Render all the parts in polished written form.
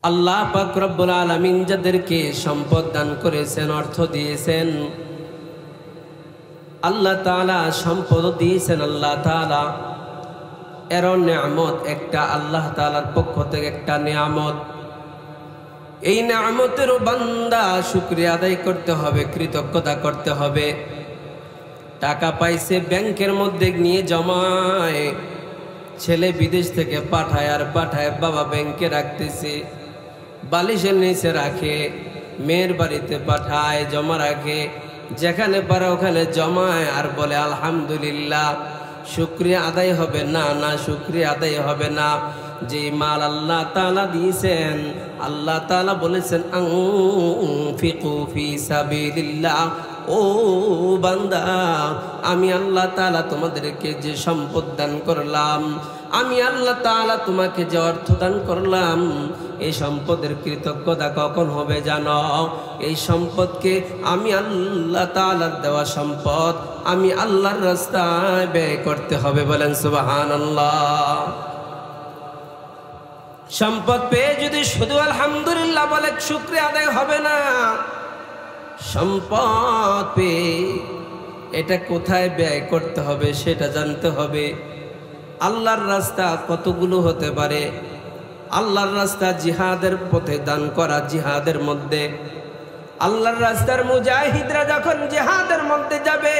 আল্লাহ পাক রব্বুল আলামিন যাদেরকে সম্পদ দান করেছেন, অর্থ দিয়েছেন, আল্লাহ তাআলা সম্পদ দিয়েছেন, আল্লাহ তাআলা এর নিয়ামত একটা, আল্লাহ তাআলার পক্ষ থেকে একটা নিয়ামত। এই নিয়ামতের বান্দা শুকরিয়া আদায় করতে হবে, কৃতজ্ঞতা করতে হবে। টাকা পাইছে ব্যাংকের মধ্যে নিয়ে জমায়, ছেলে বিদেশ থেকে পাঠায় আর পাঠায়, বাবা ব্যাংকে রাখতেছে, বালিশের নিচে রাখে, মেয়ের বাড়িতে পাঠায়, জমা রাখে, যেখানে পারে ওখানে জমায় আর বলে আলহামদুলিল্লাহ। শুকরিয়া আদায় হবে না? না, শুকরিয়া আদায় হবে না। যে মাল আল্লাহ তাআলা দিয়েছেন, আল্লাহ তাআলা বলেছেন আনফিকু ফি সাবিলিল্লাহ। ও বান্দা, আমি আল্লাহ তাআলা তোমাদেরকে যে সম্পদ দান করলাম, আমি আল্লাহ তাআলা তোমাকে যে অর্থ দান করলাম, এই সম্পদের কৃতজ্ঞতা কখন হবে জানো? এই সম্পদকে আমি আল্লাহ তাআলার দেওয়া সম্পদ, আমি আল্লাহর রাস্তায় ব্যয় করতে হবে। বলেন সুবহানাল্লাহ। সম্পদ পেয়ে যদি শুধু আলহামদুলিল্লাহ বলে শুকরিয়া আদায় হবে না। সম্পদ পেয়ে এটা কোথায় ব্যয় করতে হবে সেটা জানতে হবে। আল্লাহর রাস্তা কতগুলো হতে পারে? আল্লাহর রাস্তা জিহাদের পথে দান করা, জিহাদের মধ্যে আল্লাহর রাস্তার মুজাহিদরা যখন জিহাদের মধ্যে যাবে,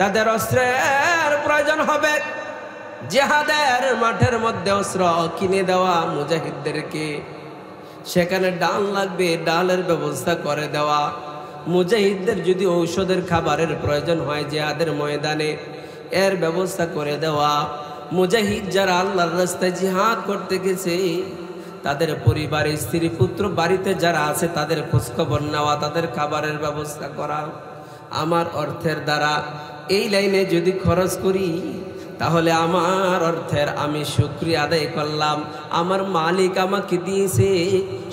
তাদের অস্ত্রের প্রয়োজন হবে। জিহাদের মাঠের মধ্যে অস্ত্র কিনে দেওয়া মুজাহিদদেরকে, সেখানে ডাল লাগবে, ডালের ব্যবস্থা করে দেওয়া। মুজাহিদদের যদি ঔষধের খাবারের প্রয়োজন হয় জিহাদের ময়দানে, এর ব্যবস্থা করে দেওয়া। মুজাহিদ যারা আল্লাহর রাস্তায় জিহাদ করতে গেছে, তাদের পরিবার, স্ত্রী, পুত্র বাড়িতে যারা আছে তাদের খোঁজখবর নেওয়া, তাদের খাবারের ব্যবস্থা করা। আমার অর্থের দ্বারা এই লাইনে যদি খরচ করি, তাহলে আমার অর্থের আমি শুকরিয়া আদায় করলাম। আমার মালিক আমাকে দিয়েছে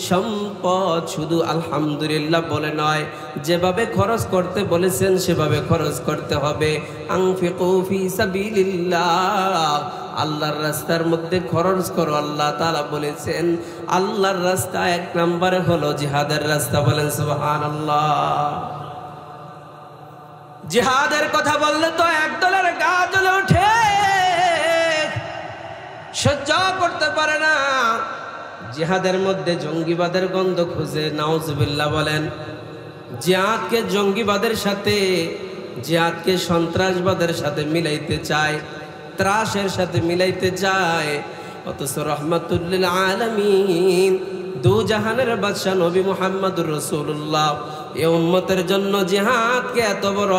সম্পদ, শুধু আলহামদুলিল্লাহ বলে নয়, যেভাবে খরচ করতে বলেছেন সেভাবে খরচ করতে হবে। আনফিকু ফি সাবিলিল্লাহ, আল্লাহর রাস্তার মধ্যে খরচ করো। আল্লাহ তাআলা বলেছেন আল্লাহর রাস্তা এক নম্বরে হলো জিহাদের রাস্তা। বলেন সুবহানাল্লাহ। জিহাদের কথা বললে তো একদলের গা জ্বলে ওঠে, সহ্য করতে পারে না। জিহাদের মধ্যে জঙ্গিবাদের গন্ধ খুঁজে, নাউজুবিল্লাহ বলেন। জিহাদকে জঙ্গিবাদের সাথে, জিহাদকে সন্ত্রাসবাদের সাথে মিলাইতে চায়, ত্রাসের সাথে মিলাইতে চায়। অথচ রহমাতুল আলামিন, দু জাহানের বাদশা নবী মুহাম্মদুর রাসূলুল্লাহ এই উম্মতের জন্য জিহাদকে এত বড়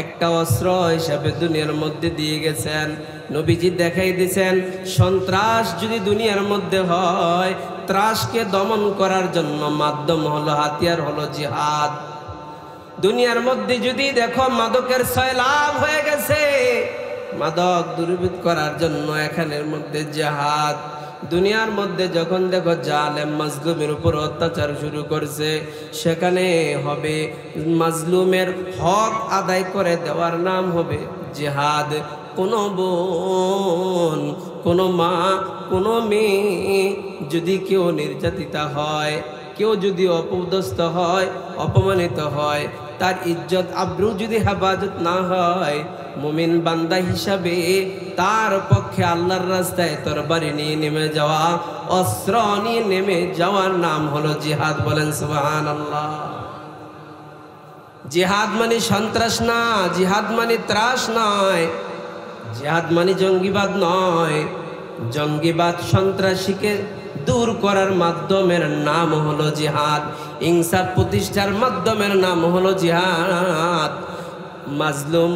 একটা অস্ত্র হিসাবে দুনিয়ার মধ্যে দিয়ে গেছেন। নবীজি দেখাই দিয়েছেন, সন্ত্রাস যদি দুনিয়ার মধ্যে হয়, ত্রাসকে দমন করার জন্য মাধ্যম হলো, হাতিয়ার হলো জিহাদ। দুনিয়ার মধ্যে যদি দেখো মাদকের সয়লাভ হয়ে গেছে, মাদক দূরীভূত করার জন্য এখানের মধ্যে জিহাদ। দুনিয়ার মধ্যে যখন দেখো জালেম মাজলুমের উপর অত্যাচার শুরু করছে, সেখানে হবে মাজলুমের হক আদায় করে দেওয়ার নাম হবে জিহাদ। কোনো বোন, কোনো মা, কোনো মেয়ে যদি কেউ নির্যাতিতা হয়, কেউ যদি অপদস্থ হয়, অপমানিত হয়, তার ইজ্জত আব্রু যদি হেফাজত না হয়, মুমিন বান্দা হিসাবে তার পক্ষে আল্লাহর রাস্তায় তরবারি নিয়ে নেমে যাওয়া, অস্ত্র নিয়ে নেমে যাওয়ার নাম হলো জিহাদ। বলেন সুবহানাল্লাহ। জিহাদ মানে সন্ত্রাস না, জিহাদ মানে ত্রাস নয়, জিহাদ মানে জঙ্গিবাদ নয়। জঙ্গিবাদ সন্ত্রাসীকে দূর করার মাধ্যমের নাম হলো জিহাদ, ইনসাফ প্রতিষ্ঠার মাধ্যমের নাম হলো জিহাদ। মাজলুম,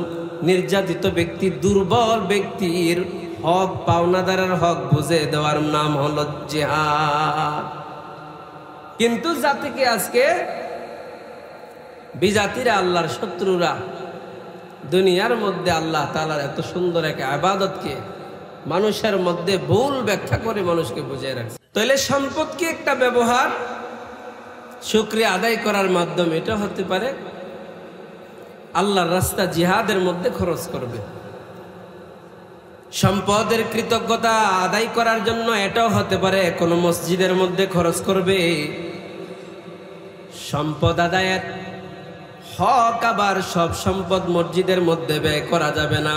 নির্যাতিত ব্যক্তি, দুর্বল ব্যক্তির হক, পাওনাদারের হক বুঝে দেওয়ার নাম হলো জিহাদ। কিন্তু জাতিকে আজকে বিজাতিরা, আল্লাহর শত্রুরা দুনিয়ার মধ্যে আল্লাহ তাআলার এত সুন্দর এক ইবাদতকে মানুষের মধ্যে ভুল ব্যাখ্যা করে মানুষকে বুঝিয়ে রাখছে। তাহলে সম্পদকে একটা ব্যবহার শুকরিয়া আদায় করার মাধ্যমে এটা হতে পারে আল্লাহর রাস্তা জিহাদের মধ্যে খরচ করবে। সম্পদের কৃতজ্ঞতা আদায় করার জন্য এটাও হতে পারে কোনো মসজিদের মধ্যে খরচ করবে। সম্পদ আদায়ের হক, আবার সব সম্পদ মসজিদের মধ্যে ব্যয় করা যাবে না।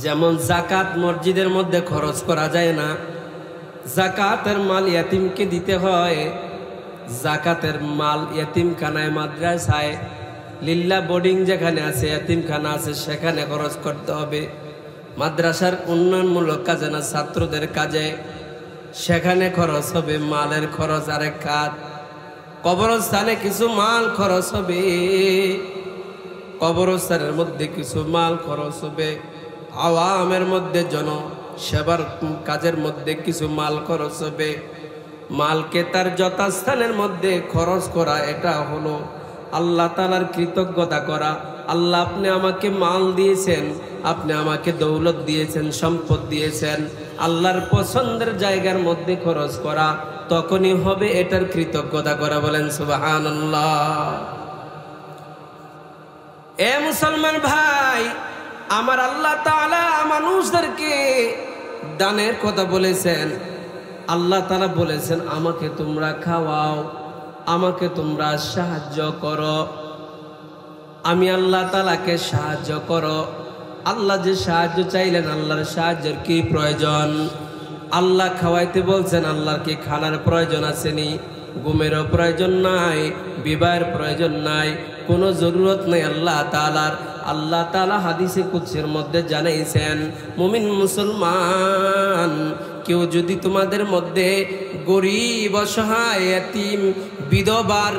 যেমন জাকাত মসজিদের মধ্যে খরচ করা যায় না, জাকাতের মাল ইয়াতিমকে দিতে হয়। জাকাতের মাল ইয়াতিমখানায়, মাদ্রাসায়, লিল্লা বোর্ডিং যেখানে আছে, ইয়াতিমখানা আছে, সেখানে খরচ করতে হবে। মাদ্রাসার উন্নয়নমূলক কাজে না, ছাত্রদের কাজে, সেখানে খরচ হবে। মালের খরচ আরেক খাত। কবরস্থানে কিছু মাল খরচ হবে, কবরস্থানের মধ্যে কিছু মাল খরচ হবে। আওয়ামের মধ্যে সেবার কাজের মধ্যে কিছু মাল খরচ হবে। মালকে তার যথাস্থানের মধ্যে খরচ করা, এটা হলো আল্লাহ তাআলার কৃতজ্ঞতা করা। আল্লাহ, আপনি আমাকে মাল দিয়েছেন, আপনি আমাকে দৌলত দিয়েছেন, সম্পদ দিয়েছেন, আল্লাহর পছন্দের জায়গার মধ্যে খরচ করা, তখনই হবে এটার কৃতজ্ঞতা করা। বলেন সুবহানাল্লাহ। এ মুসলমান ভাই, আমার আল্লাহ তাআলা মানুষদেরকে দানের কথা বলেছেন। আল্লাহ তাআলা বলেছেন, আমাকে তোমরা খাওয়াও, আমাকে তোমরা সাহায্য করো। আমি আল্লাহ তাআলাকে সাহায্য করো। আল্লাহ যে সাহায্য চাইলেন, আল্লাহর সাহায্যের কি প্রয়োজন? আল্লাহ খাওয়াইতে বলছেন, আল্লাহর কি খানার প্রয়োজন আসেনি? ঘুমেরও প্রয়োজন নাই, বিবাহের প্রয়োজন নাই, কোনো জরুরত নেই আল্লাহ তাআলার। আল্লাহ তাআলা হাদিসে কুদসির মধ্যে জানাইছেন, মুমিন মুসলমান, কেউ যদি তোমাদের মধ্যে গরিব, অসহায়, এতিম, বিধবার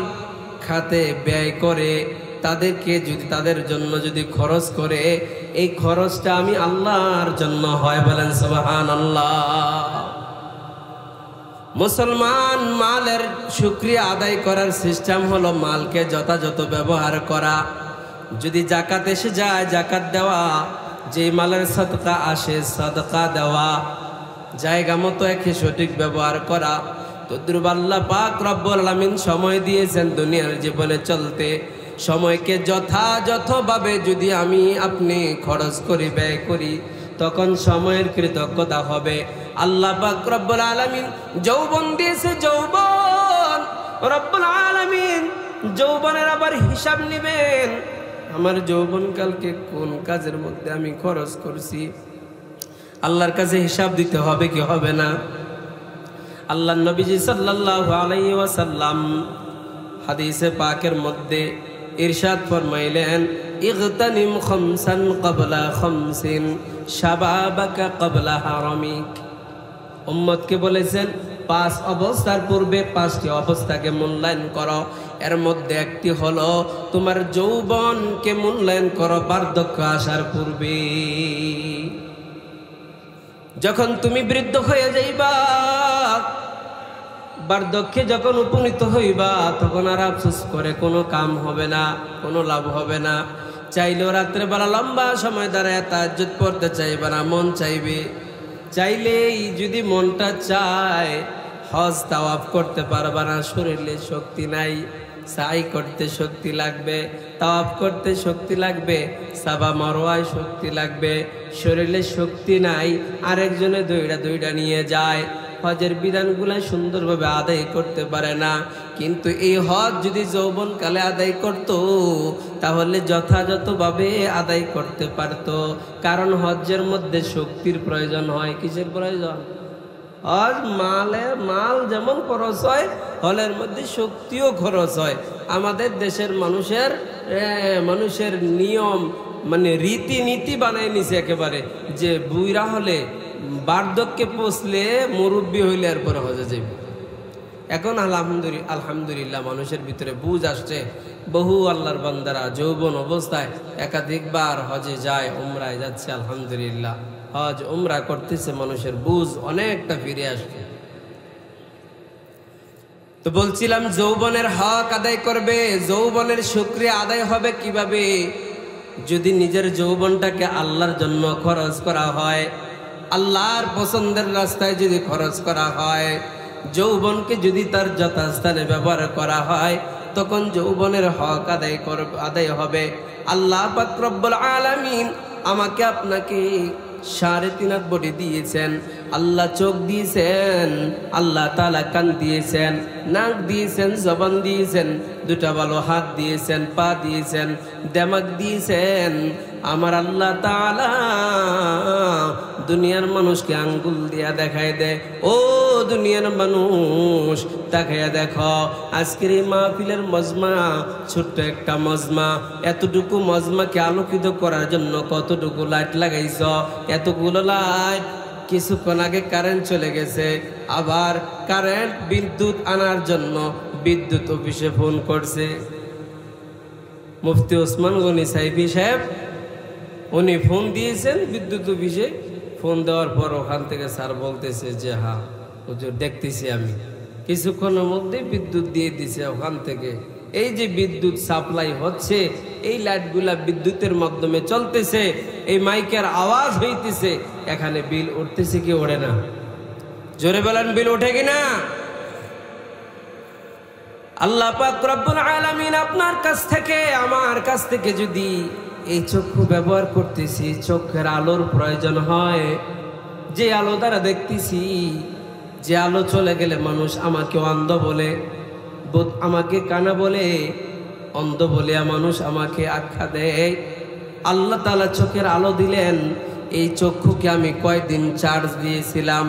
খাতে ব্যয় করে, তাদেরকে যদি, তাদের জন্য যদি খরচ করে, এই খরচটা আমি আল্লাহর জন্য হয়। বলেন সুবহানাল্লাহ। মুসলমান মালের শুকরিয়া আদায় করার সিস্টেম হলো মালকে যথাযথ ব্যবহার করা। যদি জাকাত এসে যায়, জাকাত দেওয়া। যে মালের সাদকা আসে, সাদকা দেওয়া। জায়গা মতো একে সঠিক ব্যবহার করা। তদ্রুপ আল্লাহ পাক রব্বুল আলামিন সময় দিয়েছেন দুনিয়ার জীবনে চলতে। সময়কে যথাযথভাবে যদি আমি আপনি খরচ করি, ব্যয় করি, তখন সময়ের কৃতজ্ঞতা হবে। আল্লাহ পাক রব্বুল আলামিন যৌবন দিয়েছে, যৌবন। রব্বুল আলামিন যৌবনের আবার হিসাব নেবেন। আমার যৌবনকালকে কোন কাজের মধ্যে আমি খরচ করছি, আল্লাহর কাছে হিসাব দিতে হবে কি হবে না? আল্লাহ নবীজি সাল্লাল্লাহু আলাইহি ওয়াসাল্লাম হাদিসে পাকের মধ্যে ইরশাদ ফরমাইলেন, ইগতানিম খামসান ক্বাবলা খামসিন শাবাবাকা ক্বাবলা হারামিক। উম্মতকে বলেছেন, 5 অবস্থার পূর্বে 5টি অবস্থাকে মূল্যায়ন করো। এর মধ্যে একটি হলো তোমার যৌবনকে মূল্যায়ন করো বার্ধক্য আসার পূর্বে। যখন তুমি বৃদ্ধ হয়ে যাইবা, বার্ধক্যে যখন উপনীত হইবা, তখন আর আফসোস করে কোনো কাম হবে না, কোনো লাভ হবে না। চাইলেও রাত্রেবেলা লম্বা সময় দাঁড়ায় তাহাজ্জুদ পড়তে চাইবে না, মন চাইবে। চাইলেই যদি মনটা চায়, হজ তাওয়াফ করতে পারবা না, শরীরে শক্তি নাই। সাই করতে শক্তি লাগবে, তাওয়াফ করতে শক্তি লাগবে, সাবা মারওয়ায় শক্তি লাগবে। শরীরে শক্তি নাই, আরেকজনে দইটা নিয়ে যায়, হজের বিধানগুলা সুন্দরভাবে আদায় করতে পারে না। কিন্তু এই হজ যদি যৌবনকালে আদায় করত, তাহলে যথাযথভাবে আদায় করতে পারত। কারণ হজ্জের মধ্যে শক্তির প্রয়োজন হয়। কিসের প্রয়োজন? হজ মাল যেমন খরচ হয়, হলের মধ্যে শক্তিও খরচ হয়। আমাদের দেশের মানুষের নিয়ম, মানে রীতিনীতি বানায় নিছে একেবারে, যে বুইরা হলে, বার্ধক্যে পৌঁছলে, মুরব্বী হইলে এরপরে হজে যাবে। এখন আলহামদুলিল্লাহ মানুষের ভিতরে বুঝ আসছে। বহু আল্লাহর বান্দারা যৌবন অবস্থায় একাধিকবার হজে যায়, উমরায় যাচ্ছে। আলহামদুলিল্লাহ হজ উমরা করতেছে, মানুষের বুঝ অনেকটা ফিরে আসছে। তো বলছিলাম, যৌবনের হক আদায় করবে। যৌবনের শুকরিয়া আদায় হবে কিভাবে? যদি নিজের যৌবনটাকে আল্লাহর জন্য খরচ করা হয়, আল্লাহর পছন্দের রাস্তায় যদি খরচ করা হয়, যৌবনকে যদি তার যথাস্থানে ব্যবহার করা হয়, তখন যৌবনের হক আদায় হবে। আল্লাহ পাক রব্বুল আলামিন আমাকে আপনাকে 3.5 হাত বডি দিয়েছেন, আল্লাহ চোখ দিয়েছেন, আল্লাহ তাআলা কান দিয়েছেন, নাক দিয়েছেন, জবান দিয়েছেন, 2টা ভালো হাত দিয়েছেন, পা দিয়েছেন, দিমাগ দিয়েছেন। আমার আল্লাহ তাআলা দুনিয়ার মানুষকে আঙ্গুল দিয়া দেখায় দেয়, ও দুনিয়ার মানুষ তাকায়া দেখো, আজকের এই মাহফিলের মজমা ছোট্ট একটা মজমা, এতটুকু মজমাকে আলোকিত করার জন্য কতটুকু লাইট লাগাইছ, এতগুলো লাইট। কিছুক্ষণ আগে কারেন্ট চলে গেছে, আবার কারেন্ট বিদ্যুৎ আনার জন্য বিদ্যুৎ অফিসে ফোন করছে মুফতি ওসমান গনি সাইফি সাহেব, উনি ফোন দিয়েছেন বিদ্যুৎ অফিসে। ফোন দেওয়ার পর ওখান থেকে স্যার বলতেছে যে হ্যাঁ হুজুর দেখতেছি আমি, কিছুক্ষণের মধ্যে বিদ্যুৎ দিয়ে দিছে ওখান থেকে। এই যে বিদ্যুৎ সাপ্লাই হচ্ছে, এই লাইটগুলা বিদ্যুতের মাধ্যমে চলতেছে, এই মাইকের আওয়াজ হইতেছে, এখানে বিল উঠতেছে কি ওঠে না? জোরে বলেন, বিল ওঠে কিনা? আল্লাহ পাক রব্বুল আলামিন আপনার কাছ থেকে আমার কাছ থেকে যদি এই চক্ষু ব্যবহার করতেছি, চোখের আলোর প্রয়োজন হয়, যে আলো দ্বারা দেখতেছি, যে আলো চলে গেলে মানুষ আমাকে অন্ধ বলে, আমাকে কানা বলে, অন্ধ বলে মানুষ আমাকে আখ্যা দেয়। আল্লাহ তাআলা চোখের আলো দিলেন, এই চক্ষুকে আমি কয়দিন চার্জ দিয়েছিলাম,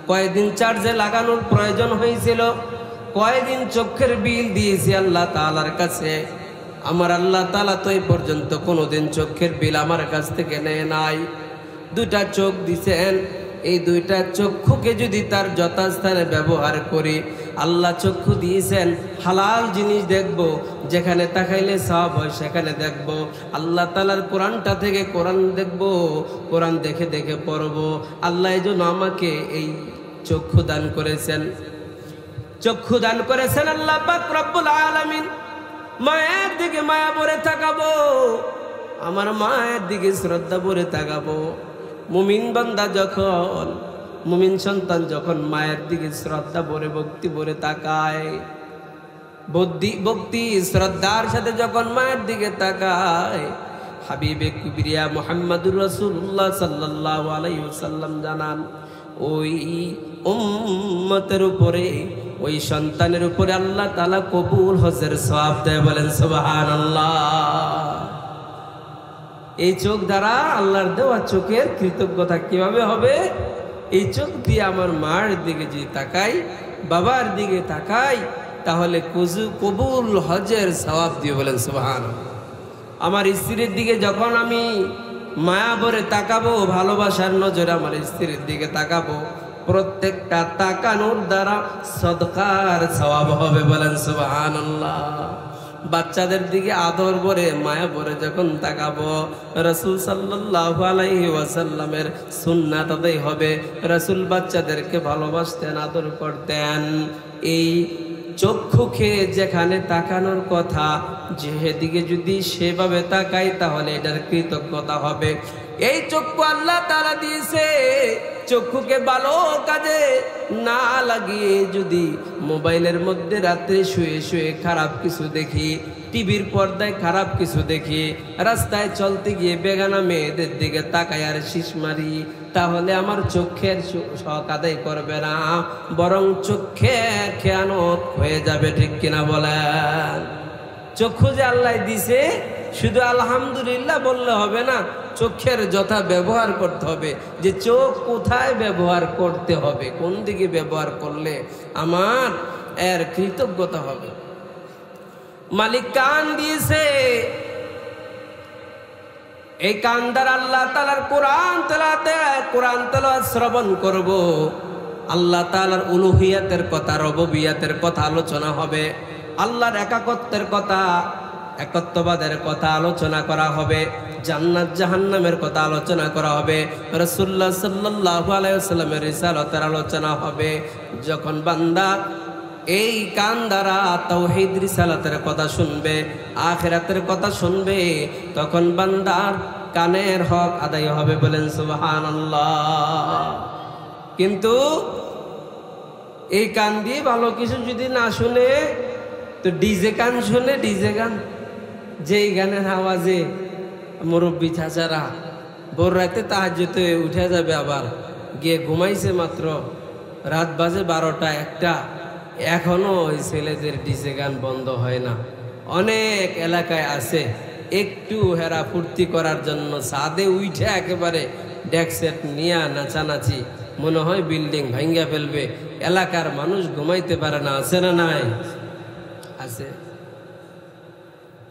কয়দিন চার্জে লাগানোর প্রয়োজন হয়েছিল, কয়দিন চোখের বিল দিয়েছি আল্লাহ তাআলার কাছে। আমার আল্লাহ তাআলা তো এই পর্যন্ত কোনোদিন চোখের বিল আমার কাছ থেকে নেয় নাই। 2টা চোখ দিছেন, এই 2টা চক্ষুকে যদি তার যথাস্থানে ব্যবহার করি, আল্লাহ চক্ষু দিয়েছেন হালাল জিনিস দেখব, যেখানে তাকাইলে সওয়াব হয় সেখানে দেখব, আল্লাহ তাআলার কোরআনটা থেকে কোরআন দেখব, কোরআন দেখে দেখে পড়ব। আল্লাহ এই জন্য আমাকে এই চক্ষু দান করেছেন, চক্ষু দান করেছেন আল্লাহ পাক রব্বুল আলামিন। মায়ের দিকে মায়া ভরে তাকাবো, আমার মায়ের দিকে শ্রদ্ধা ভরে তাকাবো। মুমিন বান্দা যখন, মুমিন সন্তান যখন মায়ের দিকে শ্রদ্ধা ভরে ভক্তি ভরে তাকায়, ভক্তি শ্রদ্ধার সাথে যখন মায়ের দিকে তাকায়, হাবিবে কিবরিয়া মুহাম্মদুর রাসূলুল্লাহ সাল্লাল্লাহু আলাইহি ওয়াসাল্লাম জানান, ওই উম্মতের উপরে, ওই সন্তানের উপরে আল্লাহ তাআলা কবুল হজের সওয়াব দেয়। বলেন সুবহানাল্লাহ। এই চোখ দ্বারা আল্লাহর দেওয়া চোখের কৃতজ্ঞতা কিভাবে হবে? এই চোখ দিয়ে আমার মার দিকে যদি তাকাই, বাবার দিকে তাকাই, তাহলে কবুল হজের সওয়াব দিয়ে। বলেন সুবহানাল্লাহ। আমার স্ত্রীর দিকে যখন আমি মায়া ভরে তাকাবো, ভালোবাসার নজরে আমার স্ত্রীর দিকে তাকাবো, প্রত্যেকটা তাকানোর দ্বারা সদকার সওয়াব হবে। বলেন সুবহানাল্লাহ। বাচ্চাদের দিকে আদর ভরে মায়া ভরে যখন তাকাবো, রাসূল সাল্লাল্লাহু আলাইহি ওয়াসাল্লামের সুন্নাত আদায় হবে। রাসূল বাচ্চাদেরকে ভালোবাসতেন, আদর করতেন। এই চক্ষুকে যেখানে তাকানোর কথা, যেদিকে যদি সেভাবে তাকাই, তাহলে এটার কৃতজ্ঞতা হবে। এই চক্ষু আল্লাহ তাআলা দিয়েছে, চক্ষুকে ভালো কাজে না লাগিয়ে যদি মোবাইলের মধ্যে রাত্রে শুয়ে শুয়ে খারাপ কিছু দেখি, টিভির পর্দায় খারাপ কিছু দেখি, রাস্তায় চলতে গিয়ে বেগানা মেয়েদের দিকে তাকাই আর শীষ মারি, তাহলে আমার চোখের শখ আদায় করবে না, বরং চোখের খেয়ানত হয়ে যাবে। ঠিক কিনা বলেন? চক্ষু যে আল্লাহ দিছে, শুধু আলহামদুলিল্লাহ বললে হবে না, চোখের যথা ব্যবহার করতে হবে, যে চোখ কোথায় ব্যবহার করতে হবে, কোন দিকে ব্যবহার করলে আমার এর কৃতজ্ঞতা হবে। মালিক কান দিয়েছে, এই কান দ্বারা আল্লাহ তাআলার কোরআন তেলাওয়াত শ্রবণ করব, আল্লাহ তাআলার উলুহিয়াতের কথা, রুবুবিয়াতের কথা আলোচনা হবে, আল্লাহর একাকত্বের কথা, একত্ববাদের কথা আলোচনা করা হবে, জান্নাত জাহান্নামের কথা আলোচনা করা হবে, রাসূলুল্লাহ সাল্লাল্লাহু আলাইহি ওয়াসাল্লামের রিসালাতের আলোচনা হবে। যখন বান্দা এই কান দ্বারা তাওহীদ রিসালাতের কথা শুনবে, আখিরাতের কথা শুনবে, তখন বান্দার কানের হক আদায় হবে। বলেন সুবহানাল্লাহ। কিন্তু এই কান দিয়ে ভালো কিছু যদি না শুনে, তো ডিজে গান শুনে, ডিজে গান, যেই গানের আওয়াজে মুরব্বী চাচারা ভোর রাতে তাহাজ্জুদে উঠে যাবে, আবার গিয়ে ঘুমাইছে মাত্র, রাত বাজে 12টা 1টা, এখনো ওই ছেলেদের ডিজে গান বন্ধ হয় না। অনেক এলাকায় আছে একটু হেরা ফুর্তি করার জন্য ছাদে উঠে একেবারে ডেক সেট নিয়ে নাচানাচি, মনে হয় বিল্ডিং ভাঙ্গা ফেলবে, এলাকার মানুষ ঘুমাইতে পারে না। আছে না নাই? আছে।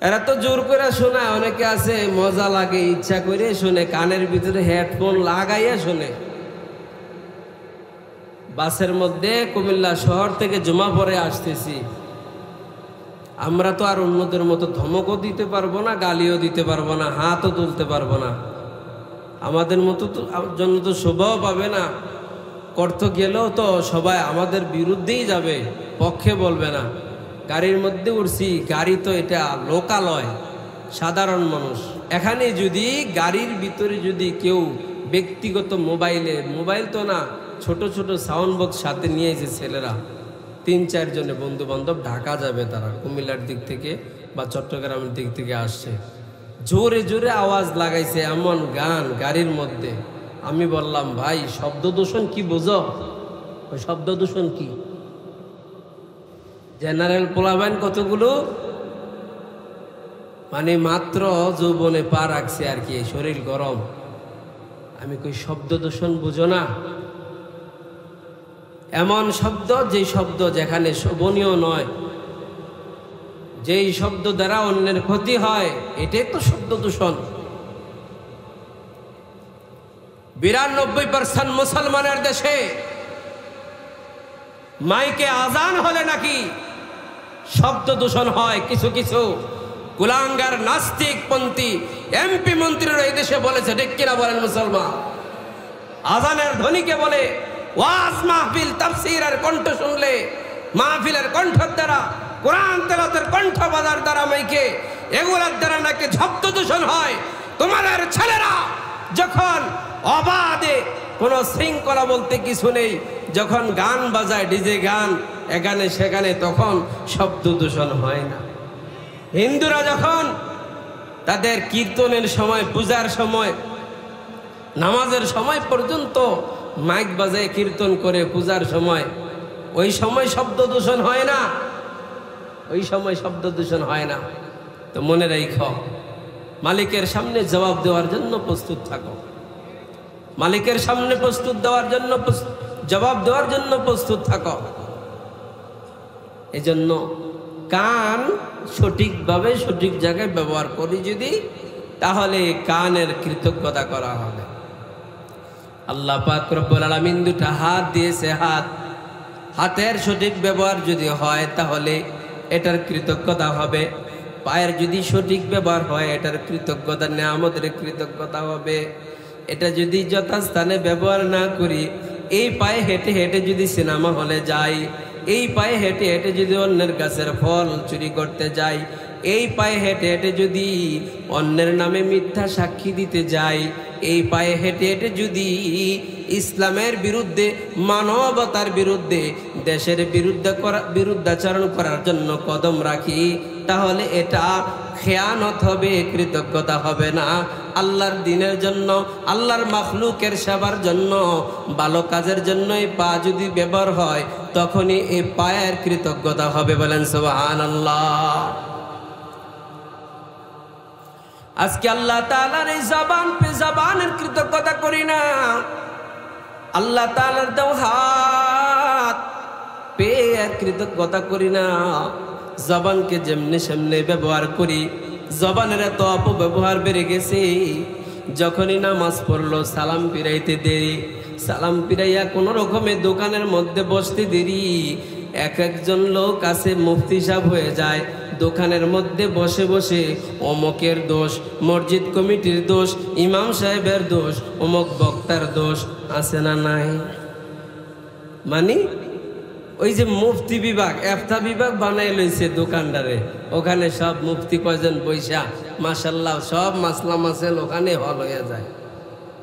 এরা তো জোর করে শোনায়, অনেকে আছে মজা লাগে ইচ্ছা করে শুনে, কানের ভিতরে হেডফোন লাগাইয়া শুনে। বাসের মধ্যে কুমিল্লা শহর থেকে জমা পড়ে আসতেছি, আমরা তো আর অন্যদের মতো ধমকও দিতে পারবো না, গালিও দিতে পারবো না, হাতও তুলতে পারবো না, আমাদের মতো তো জন্য তো শোভাও পাবে না, করতে গেলেও তো সবাই আমাদের বিরুদ্ধেই যাবে, পক্ষে বলবে না। গাড়ির মধ্যে উঠছি, গাড়ি তো এটা লোকালয়, সাধারণ মানুষ। এখানে যদি গাড়ির ভিতরে যদি কেউ ব্যক্তিগত মোবাইল তো না, ছোট ছোট সাউন্ড বক্স সাথে নিয়ে যে ছেলেরা 3-4 জনে বন্ধু বান্ধব, ঢাকা যাবে তারা, কুমিল্লার দিক থেকে বা চট্টগ্রামের দিক থেকে আসছে, জোরে জোরে আওয়াজ লাগাইছে এমন গান গাড়ির মধ্যে। আমি বললাম, ভাই শব্দ দূষণ কি বোঝো? ওই শব্দ দূষণ কি? জেনারেল পোলাবাইন কতগুলো, মানে মাত্র যৌবনে পা রাখছে আর কি, শরীর গরম। আমি কই শব্দ দূষণ বুঝো না? এমন শব্দ, যে শব্দ যেখানে শোভনীয় নয়, যেই শব্দ দ্বারা অন্যের ক্ষতি হয়, এটাই তো শব্দ দূষণ। 92% মুসলমানের দেশে মাইকে আজান হলে নাকি শব্দ দূষণ হয়। কিছু কিছু কুলাঙ্গার নাস্তিক পন্থী এমপি মন্ত্রীরা এই দেশে বলেছে, ঠিক কিনা বলেন মুসলমান? আজানের ধ্বনিকে বলে ওয়াজ মাহফিল তাফসীরের কণ্ঠ শুনলে, মাহফিলের কণ্ঠের দ্বারা, কোরআন তেলাওয়াতের কণ্ঠ বাজার দ্বারা, মাইকে এগুলোর দ্বারা নাকি শব্দ দূষণ হয়। তোমাদের ছেলেরা যখন অবাধে কোনো শৃঙ্খলা বলতে কিছু নেই, যখন গান বাজায়, ডিজে গান এখানে সেখানে, তখন শব্দ দূষণ হয় না। হিন্দুরা যখন তাদের কীর্তনের সময়, পূজার সময়, নামাজের সময় পর্যন্ত মাইক বাজায় কীর্তন করে পূজার সময়, ওই সময় শব্দ দূষণ হয় না, ওই সময় শব্দ দূষণ হয় না। তো মনে রাখো, মালিকের সামনে জবাব দেওয়ার জন্য প্রস্তুত থাকো, মালিকের সামনে জবাব দেওয়ার জন্য প্রস্তুত থাকো। এজন্য কান সঠিকভাবে সঠিক জায়গায় ব্যবহার করি যদি, তাহলে কানের কৃতজ্ঞতা করা হবে। আল্লাহ পাক রব্বুল আলামিন দুটা হাত দিয়েছে, হাতের সঠিক ব্যবহার যদি হয় তাহলে এটার কৃতজ্ঞতা হবে। পায়ের যদি সঠিক ব্যবহার হয়, এটার কৃতজ্ঞতা, নিয়ামতের কৃতজ্ঞতা হবে। এটা যদি যথাস্থানে ব্যবহার না করি, এই পায়ে হেঁটে হেঁটে যদি সিনেমা হলে যাই, এই পায়ে হেঁটে হেঁটে যদি অন্যের গাছের ফল চুরি করতে যাই, এই পায়ে হেঁটে হেঁটে যদি অন্যের নামে মিথ্যা সাক্ষী দিতে যাই, এই পায়ে হেঁটে হেঁটে যদি ইসলামের বিরুদ্ধে, মানবতার বিরুদ্ধে, দেশের বিরুদ্ধাচরণ করার জন্য কদম রাখি, তাহলে এটা খেয়ানত হবে, কৃতজ্ঞতা হবে না। আল্লাহর দিনের জন্য, আল্লাহর মাখলুকের সেবার জন্য, ভালো কাজের জন্য এই পা যদি ব্যবহার হয়, তখনই এই পায়ের কৃতজ্ঞতা হবে। বলেন সুবহানাল্লাহ। আজকে আল্লাহ তাআলার এই জবানের কৃতজ্ঞতা করি না। আল্লাহ তাআলার দেওয়া হাত পেয়ে কৃতজ্ঞতা করি না। জবানকে যেমনি সেমনি ব্যবহার করি, জবানের এত অপব্যবহার বেড়ে গেছে। যখনই নামাজ পড়লো সালাম ফিরাইতে দেরি, সালাম ফিরাইয়া কোনো রকমে দোকানের মধ্যে বসতে দেরি। একজন লোক আছে মুফতি সাহেব হয়ে যায়, দোকানের মধ্যে বসে বসে অমকের দোষ, মসজিদ কমিটির দোষ, ইমাম সাহেবের দোষ, অমক বক্তার দোষ, আছে না নাই? মানে ওই যে মুফতি বিভাগ, এফতা বিভাগ বানাই লইছে দোকানদারে, ওখানে সব মুফতি কয়জন বৈশা, মাশাল্লাহ সব মাসলা মাসেল ওখানে হল হয়ে যায়।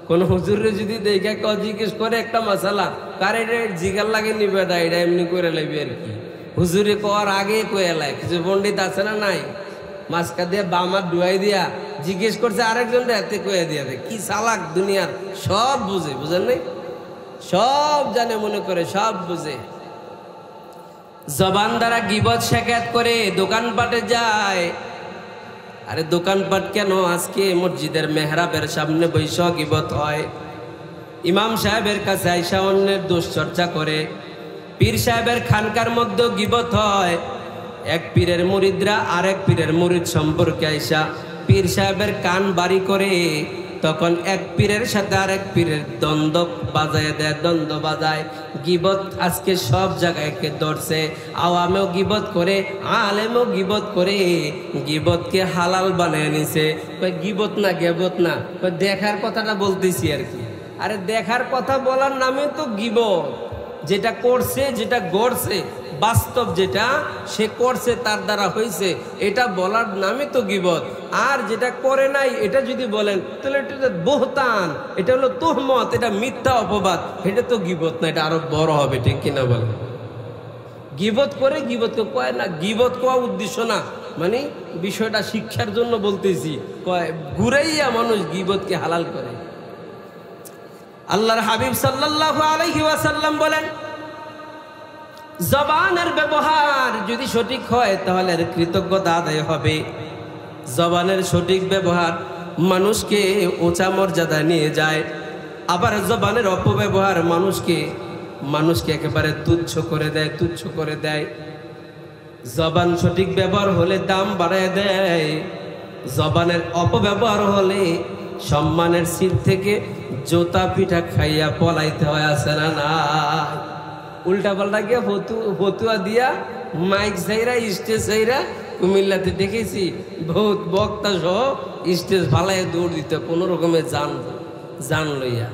কোন হুজুরে যদি দেখে জিজ্ঞেস করে একটা মাসালা, কার এটা জিগার লাগে নিবে, এটা এমনি করে লাগবে আর কি। হুজুরে কওয়ার আগে কয়ে এলায়, কিছু পণ্ডিত আছে না নাই? মাঝকা দিয়ে বামার ডুয়াই দিয়া জিজ্ঞেস করছে আরেকজন হাতে কয়ে দিয়া দে। কি চালাক দুনিয়ার, সব বুঝে, বুঝেন নাই? সব জানে, মনে করে সব বুঝে। জবান দ্বারা গীবত শেখাত করে দোকানপাটে যায়। আরে দোকানপাট কেন, আজকে মসজিদের মেহরাবের সামনে বৈশা গীবত হয়, ইমাম সাহেবের কাছে আইসা অন্যের দোষ চর্চা করে, পীর সাহেবের খানকার মধ্যে গীবত হয়। এক পীরের মুরিদরা আরেক পীরের মুরিদ সম্পর্কে আইসা পীর সাহেবের কান বাড়ি করে, তখন এক পীরের সাথে আরেক পীরের দ্বন্দ্ব বাজায় দেয়, দ্বন্দ্ব বাজায়। গীবত আজকে সব জায়গায় কে ধরছে, আওয়ামেও গীবত করে, আলেমও গীবত করে, গীবতকে হালাল বানায় নিছে। গীবত না গেবত না, দেখার কথাটা বলতেছি আর কি। আরে দেখার কথা বলার নামে তো গীবত। যেটা করছে, যেটা গড়ছে, বাস্তব যেটা সে করছে, তার দ্বারা হয়েছে, এটা বলার নামে তো গীবত। আর যেটা করে নাই এটা যদি বলেন তাহলে এটা বহতান, এটা হলো তুহমত, এটা মিথ্যা অপবাদ, এটা তো গীবত না, এটা আরো বড় হবে, ঠিক কিনা বলেন? গীবত করে গীবতকে কয় না, গীবত কোয়া উদ্দেশ্য না, মানে বিষয়টা শিক্ষার জন্য বলতেছি। কয় ঘুরাইয়া মানুষ গীবতকে হালাল করে। আল্লাহর হাবিব সাল্লাল্লাহু আলাইহি ওয়াসাল্লাম বলেন, জবানের ব্যবহার যদি সঠিক হয় তাহলে এর কৃতজ্ঞতা আদায় হবে। জবানের সঠিক ব্যবহার মানুষকে উঁচা মর্যাদা নিয়ে যায়, আবার জবানের অপব্যবহার মানুষকে একেবারে তুচ্ছ করে দেয়, তুচ্ছ করে দেয়। জবান সঠিক ব্যবহার হলে দাম বাড়ায় দেয়, জবানের অপব্যবহার হলে সম্মানের সিট থেকে জোতা পিঠা খাইয়া পলাইতে হয়, আছে না? না, উল্টা পাল্টা গিয়া ফতুয়া দিয়া মাইক চাইরা স্টেজ চাইরা কুমিল্লাতে দেখেছি বহুত বক্তা সহ স্টেজ ফালাইয়া দৌড় দিতে, কোনো রকমে জান লইয়া